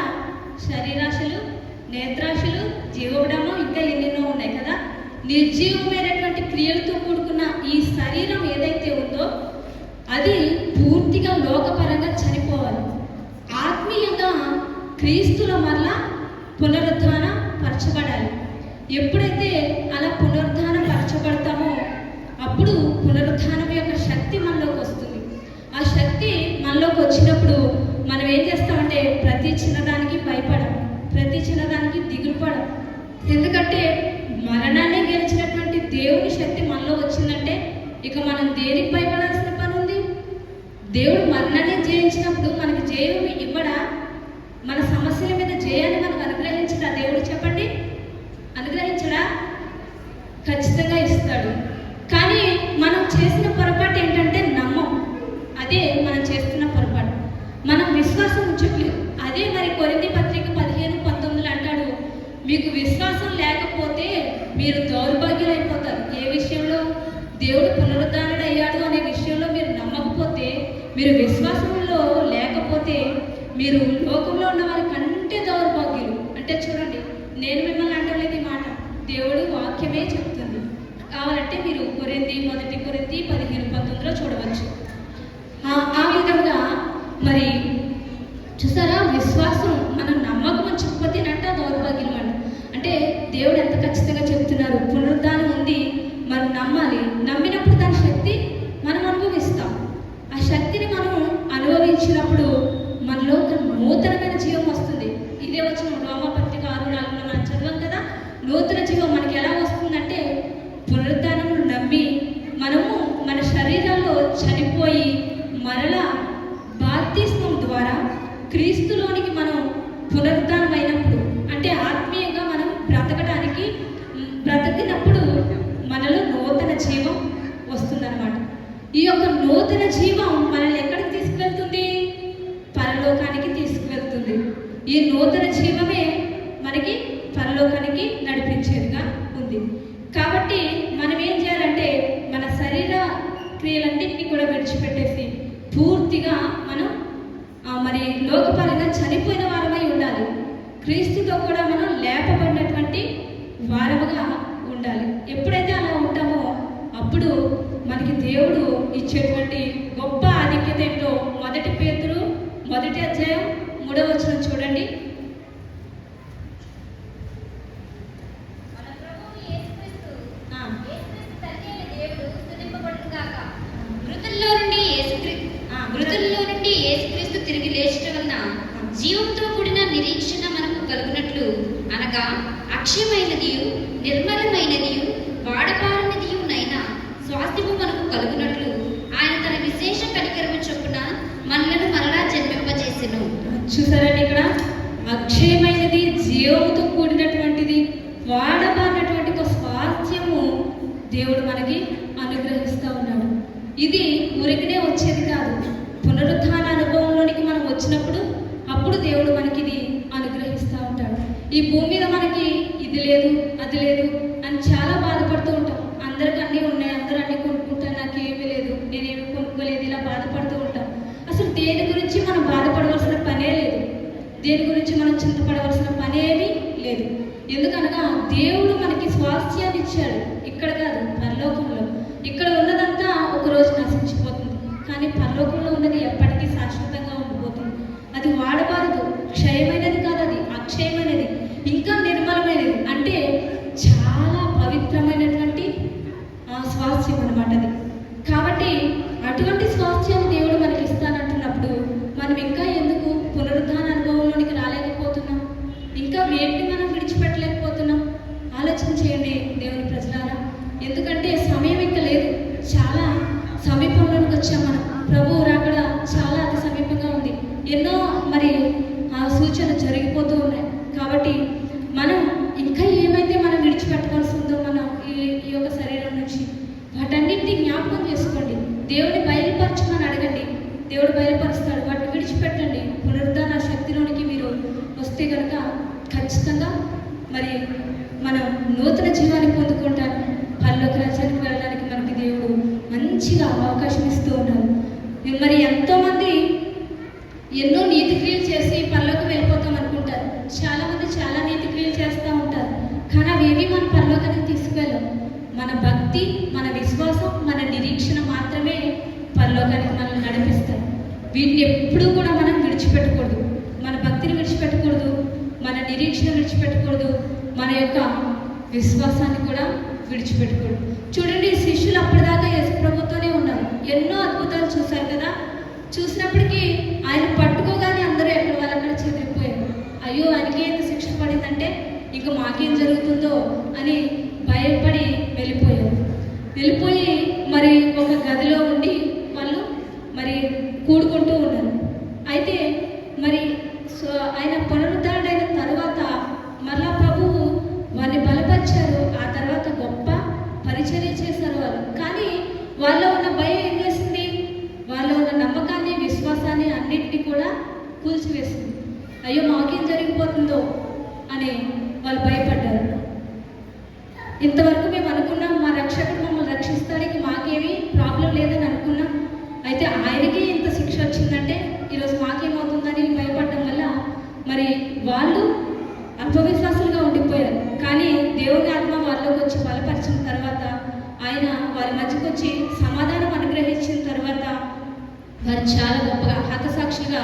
శరీరాశలు, నేత్రాశలు, జీవోడము, ఇంకా ఎన్నెన్నో ఉన్నాయి కదా. నిర్జీవమైనటువంటి క్రియలతో కూడుకున్న ఈ శరీరం ఏదైతే ఉందో అది పూర్తిగా లోకపరంగా చనిపోవాలి. ఆత్మీయంగా క్రీస్తుల మరలా పునరుద్ధాన పరచబడాలి. ఎప్పుడైతే అలా పునరుద్ధాన పరచబడతామో అప్పుడు పునరుద్ధానం యొక్క శక్తి మనలోకి వస్తుంది. ఆ శక్తి మనలోకి వచ్చినప్పుడు మనం ఏం చేస్తామంటే ప్రతి చిన్నదానికి భయపడం, ప్రతి చిన్నదానికి దిగులు పడం. ఎందుకంటే మరణాన్ని గెలిచినటువంటి దేవుని శక్తి మనలో వచ్చిందంటే ఇక మనం దేనికి భయపడాల్సిన పని ఉంది? దేవుడు మరణాన్ని జయించినప్పుడు మనకి జయం ఇవ్వడా? మన సమస్యల మీద జయాన్ని మనకు అనుగ్రహించడా దేవుడు? చెప్పండి, అనుగ్రహించడా? ఖచ్చితంగా ఇస్తాడు. కానీ మనం చేసిన పొరపాటు ఏంటంటే నమ్మం. అదే మనం చేస్తున్న పొరపాటు, మనం విశ్వాసం ఉంచట్లేదు. అదే మరి కొరింథీ పత్రిక 15:19 అంటాడు, మీకు విశ్వాసం లేకపోతే మీరు దౌర్భాగ్యులైపోతారు. ఏ విషయంలో? దేవుడు పునరుద్ధానుడు అయ్యాడు అనే విషయంలో మీరు నమ్మకపోతే, మీరు విశ్వాసంలో లేకపోతే మీరు లోకంలో ఉన్న వారి కంటే దౌర్భాగ్యులు. అంటే చూడండి, నేను మిమ్మల్ని అంటలేదు ఈ మాట, దేవుడు వాక్యమే చెప్తుంది. కావాలంటే మీరు మొదటి కొరింథీ 15:19 చూడవచ్చు. ఆ విధంగా మరి చూసారా, విశ్వాసం మనం నమ్మకం చెప్పతేనంట దౌర్భాగ్యం అంట. అంటే దేవుడు ఎంత ఖచ్చితంగా చెప్తున్నారు, పునరుద్ధానం ఉంది, మనం నమ్మాలి. నమ్మినప్పుడు దాని శక్తి మనం అనుభవిస్తాం. ఆ శక్తిని మనం అనుభవించినప్పుడు మనలో ఒక నూతనమైన జీవం వస్తుంది. ఇదే వచ్చిన రోమపత్రిక 6:4 మనం చదివాం కదా. నూతన జీవం మనకి ఎలా వస్తుందంటే పునరుద్ధానం నమ్మి మనము మన శరీరాల్లో చనిపోయి మరలా బాప్తిస్మం ద్వారా క్రీస్తులోనికి మనం పునరుద్ధానం అయినప్పుడు, అంటే ఆత్మీయంగా మనం బ్రతికినప్పుడు మనలో నూతన జీవం వస్తుందన్నమాట. ఈ యొక్క నూతన జీవం మనల్ని ఎక్కడికి తీసుకువెళ్తుంది? పరలోకానికి తీసుకువెళ్తుంది. ఈ నూతన జీవమే మనకి పరలోకానికి నడిపించేదిగా ఉంది. కాబట్టి మనం ఏం చేయాలంటే మన శరీర క్రియలన్నింటినీ కూడా విడిచిపెట్టేసి పూర్తిగా మనం మరి లోకపరంగా చనిపోయిన వారమై ఉండాలి. క్రీస్తుతో కూడా మనం లేపబడినటువంటి వారముగా ఉండాలి. ఎప్పుడైతే అలా ఉంటామో అప్పుడు మనకి దేవుడు ఇచ్చేటువంటి గొప్ప ఆధిక్యత ఏంటో 1 పేతురు 1:3 చూడండి. మృతుల్లో నుండి యేసుక్రీస్తు తిరిగి లేచడం వలన జీవంతో కూడిన నిరీక్షణ మనకు కలుగునట్లు, అనగా అక్షయమైనదియు నిర్మలమైనదియు వాడపారనిదియునైన స్వాస్థ్యము మనకు కలుగునట్లు ఆయన తన విశేష కనికరము చొప్పున మనలను మరలా జన్మింపజేసెను. చూసారండి, ఇక్కడ అక్షయమైనది, జీవముతో కూడినటువంటిది, వాడబారినటువంటి ఒక స్వాస్థ్యము దేవుడు మనకి అనుగ్రహిస్తూ ఉన్నాడు. ఇది ఊరికనే వచ్చేది కాదు. పునరుత్థాన అనుభవంలోనికి మనం వచ్చినప్పుడు అప్పుడు దేవుడు మనకి ఇది అనుగ్రహిస్తూ ఉంటాడు. ఈ భూమి మీద మనకి ఇది లేదు, అది లేదు అని చాలా బాధపడుతూ ఉంటాం. అందరికి అన్నీ ఉన్నాయి, అందరూ అన్నీ కొనుక్కుంటారు, నాకు ఏమీ లేదు, నేనేమి కొనుక్కోలేదు, ఇలా బాధపడుతూ ఉంటాం. అసలు దేని గురించి మనం బాధపడవలసిన పనే లేదు, దేని గురించి మనం చింతపడవలసిన పనేమీ లేదు. ఎందుకనగా దేవుడు మనకి స్వాస్థ్యాన్ని ఇచ్చాడు. ఇక్కడ కాదు, పరలోకంలో. ఇక్కడ ఉన్నదంతా ఒకరోజు నశించిపోతుంది, కానీ పరలోకంలో ఉన్నది ఎప్పటికీ శాశ్వతంగా ఉండిపోతుంది. అది వాడబారదు, క్షయమైనది కాదు, అది అక్షయమైనది, ఇంకా నిర్మలమైనది. అంటే చాలా పవిత్రమైనటువంటి స్వాస్థ్యం అన్నమాట అది. కాబట్టి అటువంటి స్వాస్థ్యాన్ని దేవుడు మనకి ఇస్తానంటున్నప్పుడు మనం ఇంకా ఎందుకు పునరుద్ధాన అనుభవంలోనికి రాలేకపోతున్నాం? ఇంకా వేటిని మనం విడిచిపెట్టలేకపోతున్నాం? ఆలోచన చేయండి దేవుని ప్రజలారా. ఎందుకంటే సమయం ఇంకా లేదు, చాలా సమీపంలోనికి వచ్చాం మనం. ప్రభువు రాకడ చాలా అతి సమీపంగా ఉంది. ఎన్నో మరి సూచనలు జరిగిపోతూ ఉన్నాయి. కాబట్టి మనం ఇంకా ఏమైతే మనం విడిచిపెట్టవలసి ఉందో మనం ఈ యొక్క శరీరం నుంచి వాటన్నింటినీ జ్ఞాపకం చేసుకోండి. దేవుని బయలుపరచమని అడగండి, దేవుడు బయలుపరుస్తాడు. వాటిని విడిచిపెట్టండి. పునరుద్ధాన శక్తిలోనికి మీరు వస్తే కనుక ఖచ్చితంగా మరి మనం నూతన జీవాన్ని పొందుకుంటాం. పరలోక రాజ్యానికి వెళ్ళడానికి మనకి దేవుడు మంచిగా అవకాశం ఇస్తూ ఉన్నారు. మరి ఎంతోమంది ఎన్నో నీతి క్రియలు చేసి పరలోకి వెళ్ళిపోతాం అనుకుంటారు. చాలామంది చాలా భక్తి, మన విశ్వాసం, మన నిరీక్షణ మాత్రమే పరలోకానికి మనల్ని నడిపిస్తాయి. వీటిని ఎప్పుడూ కూడా మనం విడిచిపెట్టకూడదు. మన భక్తిని విడిచిపెట్టకూడదు, మన నిరీక్షణ విడిచిపెట్టకూడదు, మన యొక్క విశ్వాసాన్ని కూడా విడిచిపెట్టకూడదు. చూడండి, శిష్యులు అప్పటిదాకా యేసు ప్రభుతోనే ఉన్నారు, ఎన్నో అద్భుతాలు చూశారు కదా. చూసినప్పటికీ ఆయన పట్టుకోగానే అందరూ ఎక్కడ వాళ్ళు అక్కడ చెదిరిపోయారు. అయ్యో, ఆయనకి ఎంత శిక్ష పడిందంటే ఇంకా మాకేం జరుగుతుందో అని భయపడి వెళ్ళిపోయి మరి ఒక గదిలో ఉండి వాళ్ళు మరి కూడుకుంటూ ఉన్నారు. అయితే మరి ఆయన పునరుద్ధరణైన తర్వాత మరలా ప్రభువు వారిని బలపరిచారు. ఆ తర్వాత గొప్ప పరిచర్య చేశారు వాళ్ళు. కానీ వాళ్ళలో ఉన్న భయం ఏం చేసింది? వాళ్ళలో ఉన్న నమ్మకాన్ని, విశ్వాసాన్ని అన్నింటినీ కూడా కూల్చివేసింది. అయ్యో, మాకేం జరిగిపోతుందో అని వాళ్ళు భయపడ్డారు. ఇంతవరకు మేము అనుకున్నాం మా రక్షకుడు మమ్మల్ని రక్షిస్తానికి, మాకేమీ ప్రాబ్లం లేదని అనుకున్నాం. అయితే ఆయనకి ఇంత శిక్ష వచ్చిందంటే ఈరోజు మాకేమవుతుందని భయపడడం వల్ల మరి వాళ్ళు అల్పవిశ్వాసులుగా ఉండిపోయారు. కానీ దేవుని ఆత్మ వాళ్ళలోకి వచ్చి బలపరిచిన తర్వాత, ఆయన వారి మధ్యకు వచ్చి సమాధానం అనుగ్రహించిన తర్వాత వారు చాలా గొప్పగా హతసాక్షిగా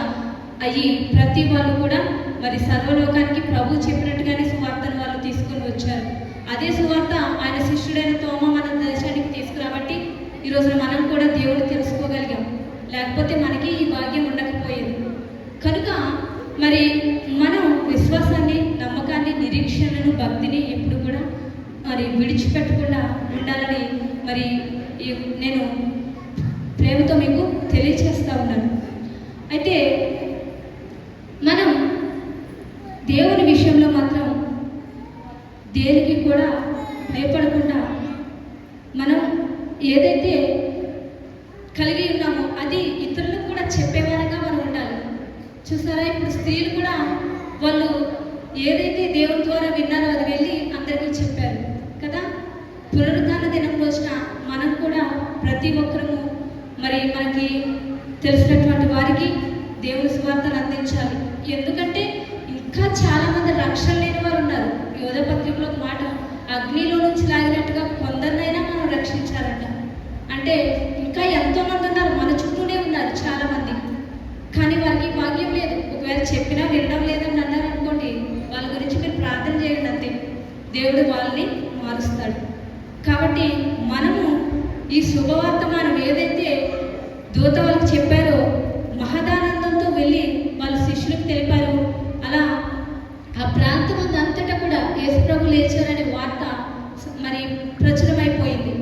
అయ్యి ప్రతి వాళ్ళు కూడా మరి సర్వలోకానికి ప్రభు చెప్పినట్టుగానే సువార్తను వాళ్ళు తీసుకొని వచ్చారు. అదే సువార్త ఆయన శిష్యుడైన తోమ మన దేశానికి తీసుకురాబట్టి ఈరోజు మనం కూడా దేవుడు తెలుసుకోగలిగాం. లేకపోతే మనకి ఈ భాగ్యం ఉండకపోయేది. కనుక మరి మనం విశ్వాసాన్ని, నమ్మకాన్ని, నిరీక్షణను, భక్తిని ఎప్పుడు కూడా మరి విడిచిపెట్టకుండా ఉండాలని మరి నేను ప్రేమతో మీకు తెలియచేస్తా ఉన్నాను. అయితే మనం దేవుని విషయంలో మాత్రం దేనికి కూడా భయపడకుండా మనం ఏదైతే కలిగి ఉన్నామో అది ఇతరులకు కూడా చెప్పేవారుగా మనం ఉండాలి. చూసారా, ఇప్పుడు స్త్రీలు కూడా వాళ్ళు ఏదైతే దేవుని ద్వారా విన్నారో అది వెళ్ళి అందరికీ చెప్పారు కదా. పునరుద్ధాన దినం రోజున మనం కూడా ప్రతి ఒక్కరము మరి మనకి తెలిసినటువంటి వారికి దేవుని సువార్తను అందించాలి. ఎందుకంటే ఇంకా చాలామంది రక్షణ లేని వారు ఉన్నారు. యోధ పత్రికలో ఒక మాట, అగ్నిలో నుంచి లాగినట్టుగా కొందరినైనా మనం రక్షించాలంట. అంటే ఇంకా ఎంతోమంది ఉన్నారు, మన చుట్టూనే ఉన్నారు చాలామంది. కానీ వారికి భాగ్యం లేదు. ఒకవేళ చెప్పినా వినడం లేదని అన్నారనుకోండి, వాళ్ళ గురించి మీరు ప్రార్థన చేయండి, అంతే, దేవుడు వాళ్ళని మారుస్తాడు. కాబట్టి మనము ఈ శుభవర్తమానం ఏదైతే దూత వాళ్ళకి చెప్పారో మహదానందంతో వెళ్ళి వాళ్ళ శిష్యులకు తెలిపారు. అలా ఆ ప్రాంతం అంతటా కూడా యేసు ప్రభు లేచారనే వార్త మరి ప్రచురమైపోయింది.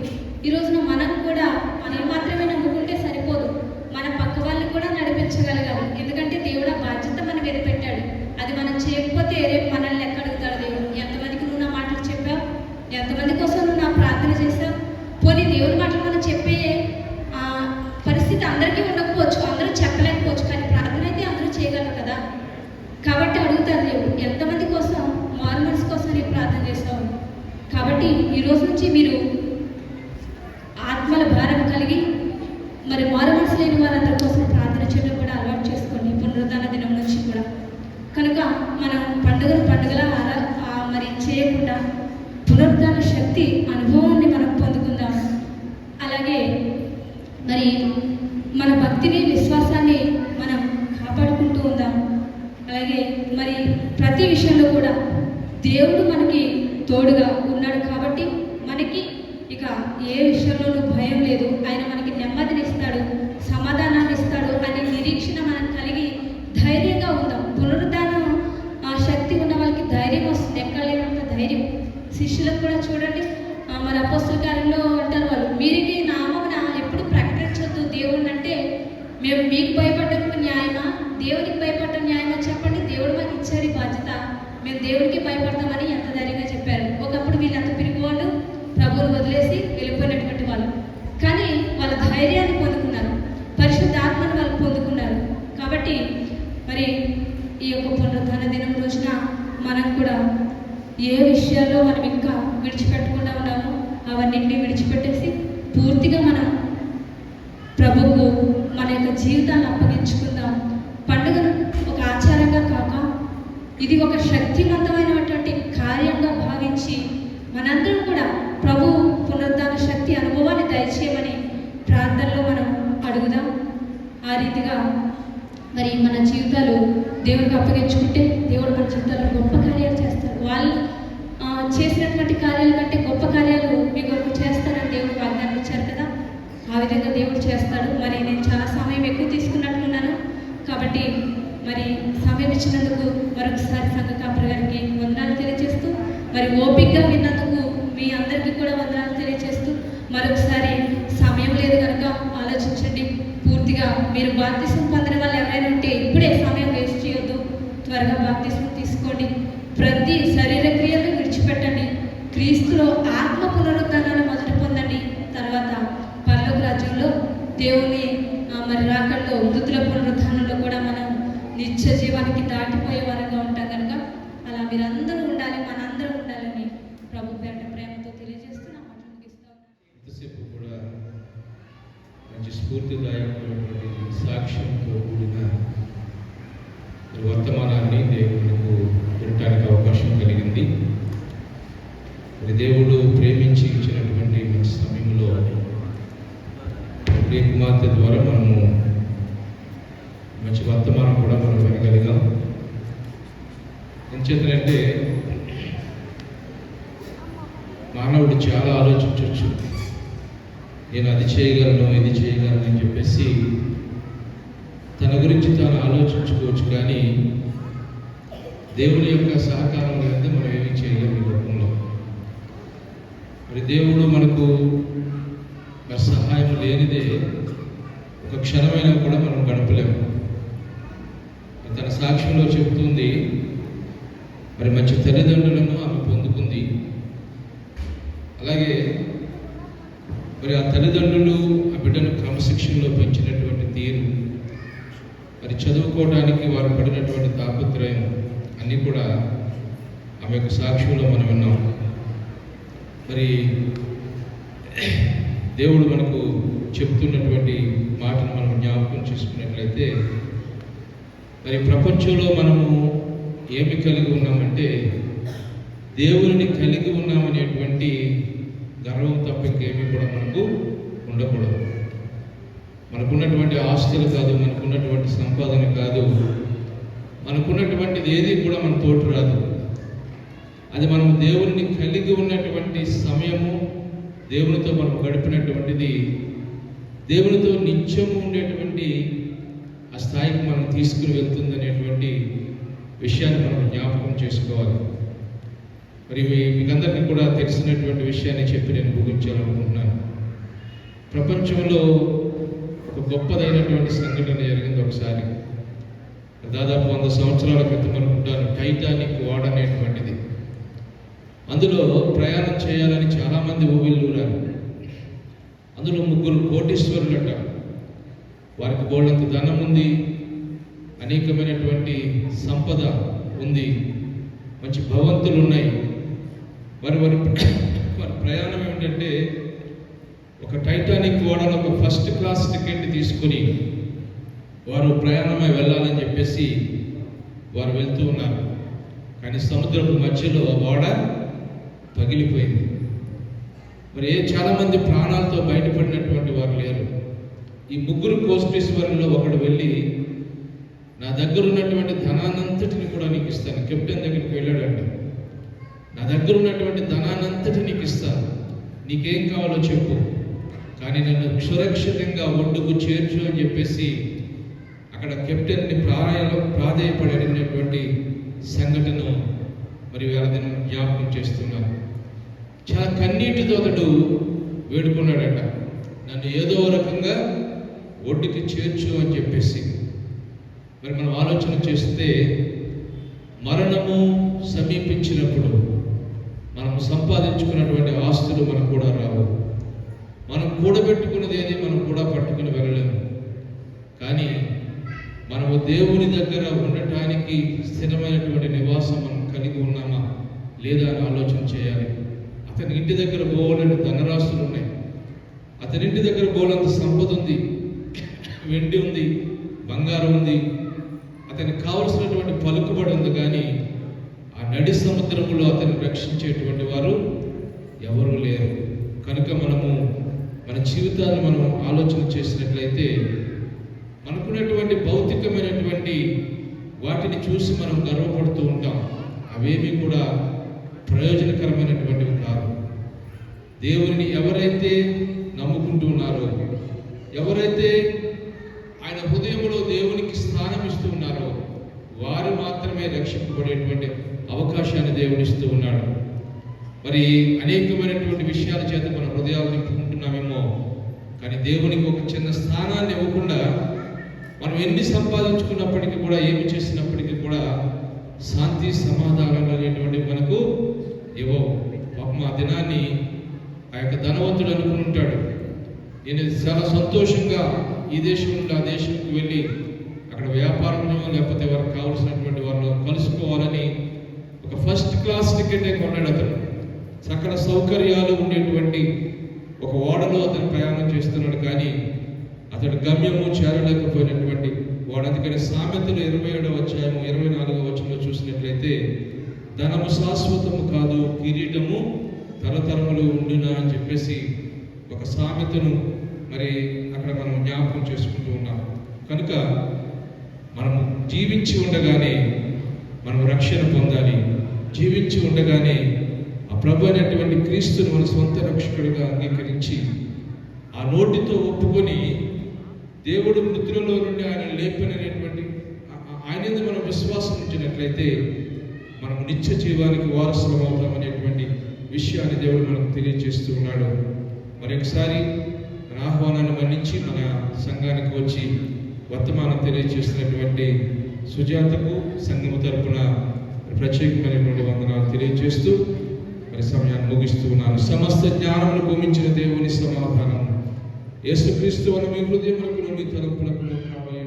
ఈ రోజున మనం కూడా మనం మాత్రమే నమ్ముకుంటే సరిపోదు, మన పక్క వాళ్ళని కూడా నడిపించగలగాలి. ఎందుకంటే దేవుడు ఆ బాధ్యత మన మీద పెట్టాడు. అది మనం చేయకపోతే రేపు మనల్ని లెక్క అడుగుతాడు దేవుడు. ఎంతమందికి నువ్వు నా మాటలు చెప్పావు, ఎంతమంది కోసం నువ్వు నా ప్రార్థన చేశావు. పోనీ దేవుని మాటలు మనం చెప్పే పరిస్థితి అందరికీ ఉండకపోవచ్చు, అందరూ చెప్పలేకపోవచ్చు, కానీ ప్రార్థన అయితే అందరూ చేయగలరు కదా. కాబట్టి అడుగుతారు దేవుడు, ఎంతమంది కోసం, మారు మనసు కోసం నేను ప్రార్థన చేస్తావు. కాబట్టి ఈ రోజు నుంచి మీరు ఆత్మల భారం కలిగి మరి మారు మనసు లేని వారందరి కోసం ప్రార్థన చేయడం కూడా అలవాటు చేసుకోండి, పునరుద్ధాన దినం నుంచి కూడా. కనుక మనం పండుగలా మరి చేయకుండా పునరుద్ధాన శక్తి అనుభవాన్ని మనం పొందుకుందాం. అలాగే మరి మన భక్తిని, విశ్వాసాన్ని మనం కాపాడుకుంటూ ఉందాం. అలాగే మరి ప్రతి విషయంలో కూడా దేవుడు మనకి తోడుగా ఉన్నాడు. కాబట్టి మనకి ఇక ఏ విషయంలోనూ భయం లేదు. ఆయన మనకి నెమ్మదిని ఇస్తాడు, సమాధానాన్ని ఇస్తాడు అనే నిరీక్షణ మనం కలిగి ధైర్యంగా ఉందాం. పునరుద్ధానం ఆ శక్తి ఉన్న వాళ్ళకి ధైర్యం వస్తుంది, ఎక్కడ లేనంత ధైర్యం. శిష్యులకు కూడా చూడండి, మరి అపోస్తల కార్యంలో అంటారు వాళ్ళు, మీరికి నామమున ఎప్పుడు ప్రకటించొద్దు దేవుడిని. అంటే మేము మీకు భయపడటం న్యాయమా, దేవునికి భయపడటం న్యాయమా చెప్పండి. దేవుడు మాకు ఇచ్చాడు బాధ్యత, మేము దేవుడికి భయపడతామని ఎంత ధైర్యంగా చెప్పారు. ఒకప్పుడు వీళ్ళంత పిరిగివాళ్ళు, ప్రభువును వదిలేసి వెళ్ళిపోయినటువంటి వాళ్ళు. కానీ వాళ్ళ ధైర్యాన్ని పొందుకున్నారు, పరిశుద్ధాత్మను వాళ్ళు పొందుకున్నారు. కాబట్టి మరి ఈ యొక్క పునరుద్ధాన దినం రోజున మనం కూడా ఏ విషయాల్లో మనం ఇంకా విడిచిపెట్టకుండా ఉన్నామో అవన్నింటినీ విడిచిపెట్టేసి పూర్తిగా మనం ప్రభువుకు మన యొక్క జీవితాన్ని అప్పగించుకుందాం. పండుగను ఒక ఆచారంగా కాక ఇది ఒక శక్తివంతమైనటువంటి కార్యంగా భావించి మనందరం కూడా ప్రభు పునరుద్ధాన శక్తి రీతిగా మరి మన జీవితాలు దేవుడికి అప్పగించుకుంటే దేవుడు మన జీవితాల్లో గొప్ప కార్యాలు చేస్తారు. వాళ్ళు చేసినటువంటి కార్యాల కంటే గొప్ప కార్యాలు మీ కొరకు చేస్తారని దేవుడు వాగ్దానం ఇచ్చారు కదా, ఆ విధంగా దేవుడు చేస్తాడు. మరి నేను చాలా సమయం ఎక్కువ తీసుకున్నట్లున్నాను కాబట్టి మరి సమయం ఇచ్చినందుకు మరొకసారి సంఘ కాపరి గారికి వందనాలు తెలియజేస్తూ, మరి ఓపికగా విన్నందుకు మీ అందరికీ కూడా వందనాలు తెలియజేస్తూ, మరొకసారి సమయం లేదు కనుక ఆలోచించండి. పూర్తిగా మీరు బాప్తిసం పొందిన వాళ్ళు ఎవరైనా ఉంటే ఇప్పుడే సమయం వేస్ట్ చేయొద్దు, త్వరగా బాప్తిసం తీసుకోండి. ప్రతి శరీర క్రియలు విడిచిపెట్టండి. క్రీస్తులో ఆత్మ పునరుద్ధానాన్ని మొదట పొందండి. తర్వాత పరలోక రాజ్యంలో దేవుని మరి రాకల్లో మృతుల పునరుద్ధానంలో కూడా మనం నిత్య జీవానికి దాటిపోయే వారంగా ఉంటాం కనుక అలా మీరందరూ ఉండాలి, మనందరూ ఉండాలని ప్రభు పేరిట ప్రేమతో తెలియజేస్తున్నాం. ఎంతసేపు కూడా మంచి స్ఫూర్తిదాయకమైనటువంటి సాక్ష్యంతో కూడిన వర్తమానాన్ని దేవునికి వినటానికి అవకాశం కలిగింది. మరి దేవుడు ప్రేమించి ఇచ్చినటువంటి మంచి సమయంలో ప్రియ కుమార్తె ద్వారా మనము మంచి వర్తమానం కూడా మనం వినగలిగాం. ఎంచేతనంటే మానవుడు చాలా ఆలోచించవచ్చు, నేను అది చేయగలను ఇది చేయగలను అని చెప్పేసి తన గురించి తాను ఆలోచించుకోవచ్చు. కానీ దేవుని యొక్క సహకారం లేకపోతే మనం ఏమీ చేయలేము ఈ లోకంలో. మరి దేవుడు మనకు సహాయం లేనిదే ఒక క్షణమైనా కూడా మనం గడపలేము. తన సాక్ష్యంలో చెబుతుంది, మరి మంచి తల్లిదండ్రులను ఆమె పొందుకుంది. అలాగే మరి ఆ తల్లిదండ్రులు ఆ బిడ్డను క్రమశిక్షణలో పెంచినటువంటి తీరు, మరి చదువుకోవడానికి వారు పడినటువంటి తాపత్రయం అన్నీ కూడా ఆమె యొక్క సాక్ష్యంలో మనం విన్నాం. మరి దేవుడు మనకు చెప్తున్నటువంటి మాటను మనం జ్ఞాపకం చేసుకున్నట్లయితే, మరి ప్రపంచంలో మనము ఏమి కలిగి ఉన్నామంటే దేవుని కలిగి ఉన్నామనేటువంటి గర్వం తప్ప ఇంకేమీ కూడా మనకు ఉండకూడదు. మనకున్నటువంటి ఆస్తులు కాదు, మనకున్నటువంటి సంపాదన కాదు, మనకున్నటువంటిది ఏది కూడా మన తోటి రాదు. అది మనం దేవుని కలిగి ఉన్నటువంటి సమయము, దేవునితో మనం గడిపినటువంటిది, దేవునితో నిత్యము ఉండేటువంటి ఆ స్థాయికి మనం తీసుకుని వెళ్తుందనేటువంటి విషయాన్ని మనం జ్ఞాపకం చేసుకోవాలి. మరి మీకందరికీ కూడా తెలిసినటువంటి విషయాన్ని చెప్పి నేను ముగించాలనుకుంటున్నాను. ప్రపంచంలో ఒక గొప్పదైనటువంటి సంఘటన జరిగింది ఒకసారి. దాదాపు 100 సంవత్సరాల క్రితం అనుకుంటాను. టైటానిక్ ఓడ అనేటువంటిది. అందులో ప్రయాణం చేయాలని చాలామంది ఊబిళ్ళూరారు. అందులో 3 కోటీశ్వరులట. వారికి బోళ్ళంత ధనం ఉంది, అనేకమైనటువంటి సంపద ఉంది, మంచి భవంతులు ఉన్నాయి. వారి ప్రయాణం ఏమిటంటే ఒక టైటానిక్ ఓడలో ఒక ఫస్ట్ క్లాస్ టికెట్ తీసుకుని వారు ప్రయాణమై వెళ్ళాలని చెప్పేసి వారు వెళ్తూ ఉన్నారు. కానీ సముద్రపు మధ్యలో ఓడ పగిలిపోయింది. మరి చాలామంది ప్రాణాలతో బయటపడినటువంటి వారు లేరు. ఈ 3 కోటీశ్వరుల్లో ఒకడు వెళ్ళి, నా దగ్గర ఉన్నటువంటి ధనాన్నంతటిని కూడా నీకు ఇస్తాను. కెప్టెన్ దగ్గరికి వెళ్ళాడంట. నా దగ్గర ఉన్నటువంటి ధనాన్నంతటి నీకు ఇస్తాను, నీకేం కావాలో చెప్పు, కానీ నన్ను సురక్షితంగా ఒడ్డుకు చేర్చు అని చెప్పేసి అక్కడ కెప్టెన్ని ప్రాధేయపడి అడిగినటువంటి సంఘటన మరి వారిని జ్ఞాపకం చేస్తున్నారు. చాలా కన్నీటితో అతడు వేడుకున్నాడట, నన్ను ఏదో రకంగా ఒడ్డుకి చేర్చు అని చెప్పేసి. మరి మనం ఆలోచన చేస్తే మరణము సమీపించినప్పుడు మనం సంపాదించుకున్నటువంటి ఆస్తులు మనకు కూడా రావు. మనం కూడబెట్టుకున్నది ఏది మనం కూడా పట్టుకుని వెళ్ళలేము. కానీ మనము దేవుని దగ్గర ఉండటానికి స్థిరమైనటువంటి నివాసం మనం కలిగి ఉన్నామా లేదా అని ఆలోచన చేయాలి. అతని ఇంటి దగ్గర బోలెడు ధనరాశులు ఉన్నాయి, అతని ఇంటి దగ్గర బోలంత సంపద ఉంది, వెండి ఉంది, బంగారం ఉంది, అతనికి కావలసినటువంటి పలుకుబడి ఉంది. కానీ ఆ నడి సముద్రంలో అతన్ని రక్షించేటువంటి వారు ఎవరూ లేరు. కనుక మనము మన జీవితాన్ని మనం ఆలోచన చేసినట్లయితే మనకు అనేకమైనటువంటి భౌతికమైనటువంటి వాటిని చూసి మనం గర్వపడుతూ ఉంటాం. అవేమీ కూడా ప్రయోజనకరమైనటువంటివి కాదు. దేవుని ఎవరైతే నమ్ముకుంటూ ఉన్నారో, ఎవరైతే ఆయన హృదయంలో దేవునికి స్థానం ఇస్తూ ఉన్నారో, వారు మాత్రమే రక్షింపబడేటువంటి అవకాశాన్ని దేవునిస్తూ ఉన్నాడు. మరి అనేకమైనటువంటి విషయాల చేత మన హృదయాలు నింపుకుంటున్నామేమో, కానీ దేవునికి ఒక చిన్న స్థానాన్ని ఇవ్వకుండా మనం ఎన్ని సంపాదించుకున్నప్పటికీ కూడా, ఏమి చేసినప్పటికీ కూడా శాంతి సమాధానాలు అనేటువంటివి మనకు ఇవ్వవు. పాపం ఆ దినాన్ని ఆ యొక్క ధనవంతుడు అనుకుని ఉంటాడు, నేను చాలా సంతోషంగా ఈ దేశం నుండి ఆ దేశానికి వెళ్ళి అక్కడ వ్యాపారంలో లేకపోతే వారికి కావలసినటువంటి వారిని కలుసుకోవాలని ఒక ఫస్ట్ క్లాస్ టికెటే కొన్నాడు అతను. సకల సౌకర్యాలు ఉండేటువంటి ఒక ఓడలో అతను ప్రయాణం చేస్తున్నాడు. కానీ అతడు గమ్యము చేరలేకపోయినటువంటి వాడు. అందుకని సామెతలు 27వ అధ్యాయము 24వ వచనంలో చూసినట్లయితే, ధనము శాశ్వతము కాదు, కిరీటము తరతరములు ఉండునా అని చెప్పేసి ఒక సామెతను మరి అక్కడ మనం జ్ఞాపకం చేసుకుంటూ ఉన్నాం. కనుక మనము జీవించి ఉండగానే మనం రక్షణ పొందాలి. జీవించి ఉండగానే ఆ ప్రభు అయినటువంటి క్రీస్తుని మన సొంత రక్షకుడిగా అంగీకరించి ఆ నోటితో ఒప్పుకొని దేవుడు మృతులలో నుండి ఆయన లేపననేటువంటి ఆయన మనం విశ్వాసం ఉంచినట్లయితే మనం నిత్య జీవానికి వారసులం అవుతామనేటువంటి విషయాన్ని దేవుడు మనకు తెలియజేస్తూ ఉన్నాడు. మరొకసారి మన ఆహ్వానాన్ని మన్నించి మన సంఘానికి వచ్చి వర్తమానం తెలియజేస్తున్నటువంటి సుజాతకు సంఘము తరపున ప్రత్యేకమైనటువంటి వందనాలు తెలియజేస్తూ మరి సమయాన్ని ముగిస్తూ ఉన్నాను. సమస్త జ్ఞానమును భూమించిన దేవుని సమాధానం యేసుక్రీస్తు వలన మీ హృదయములకు మీ తలంపులకు కావాలి.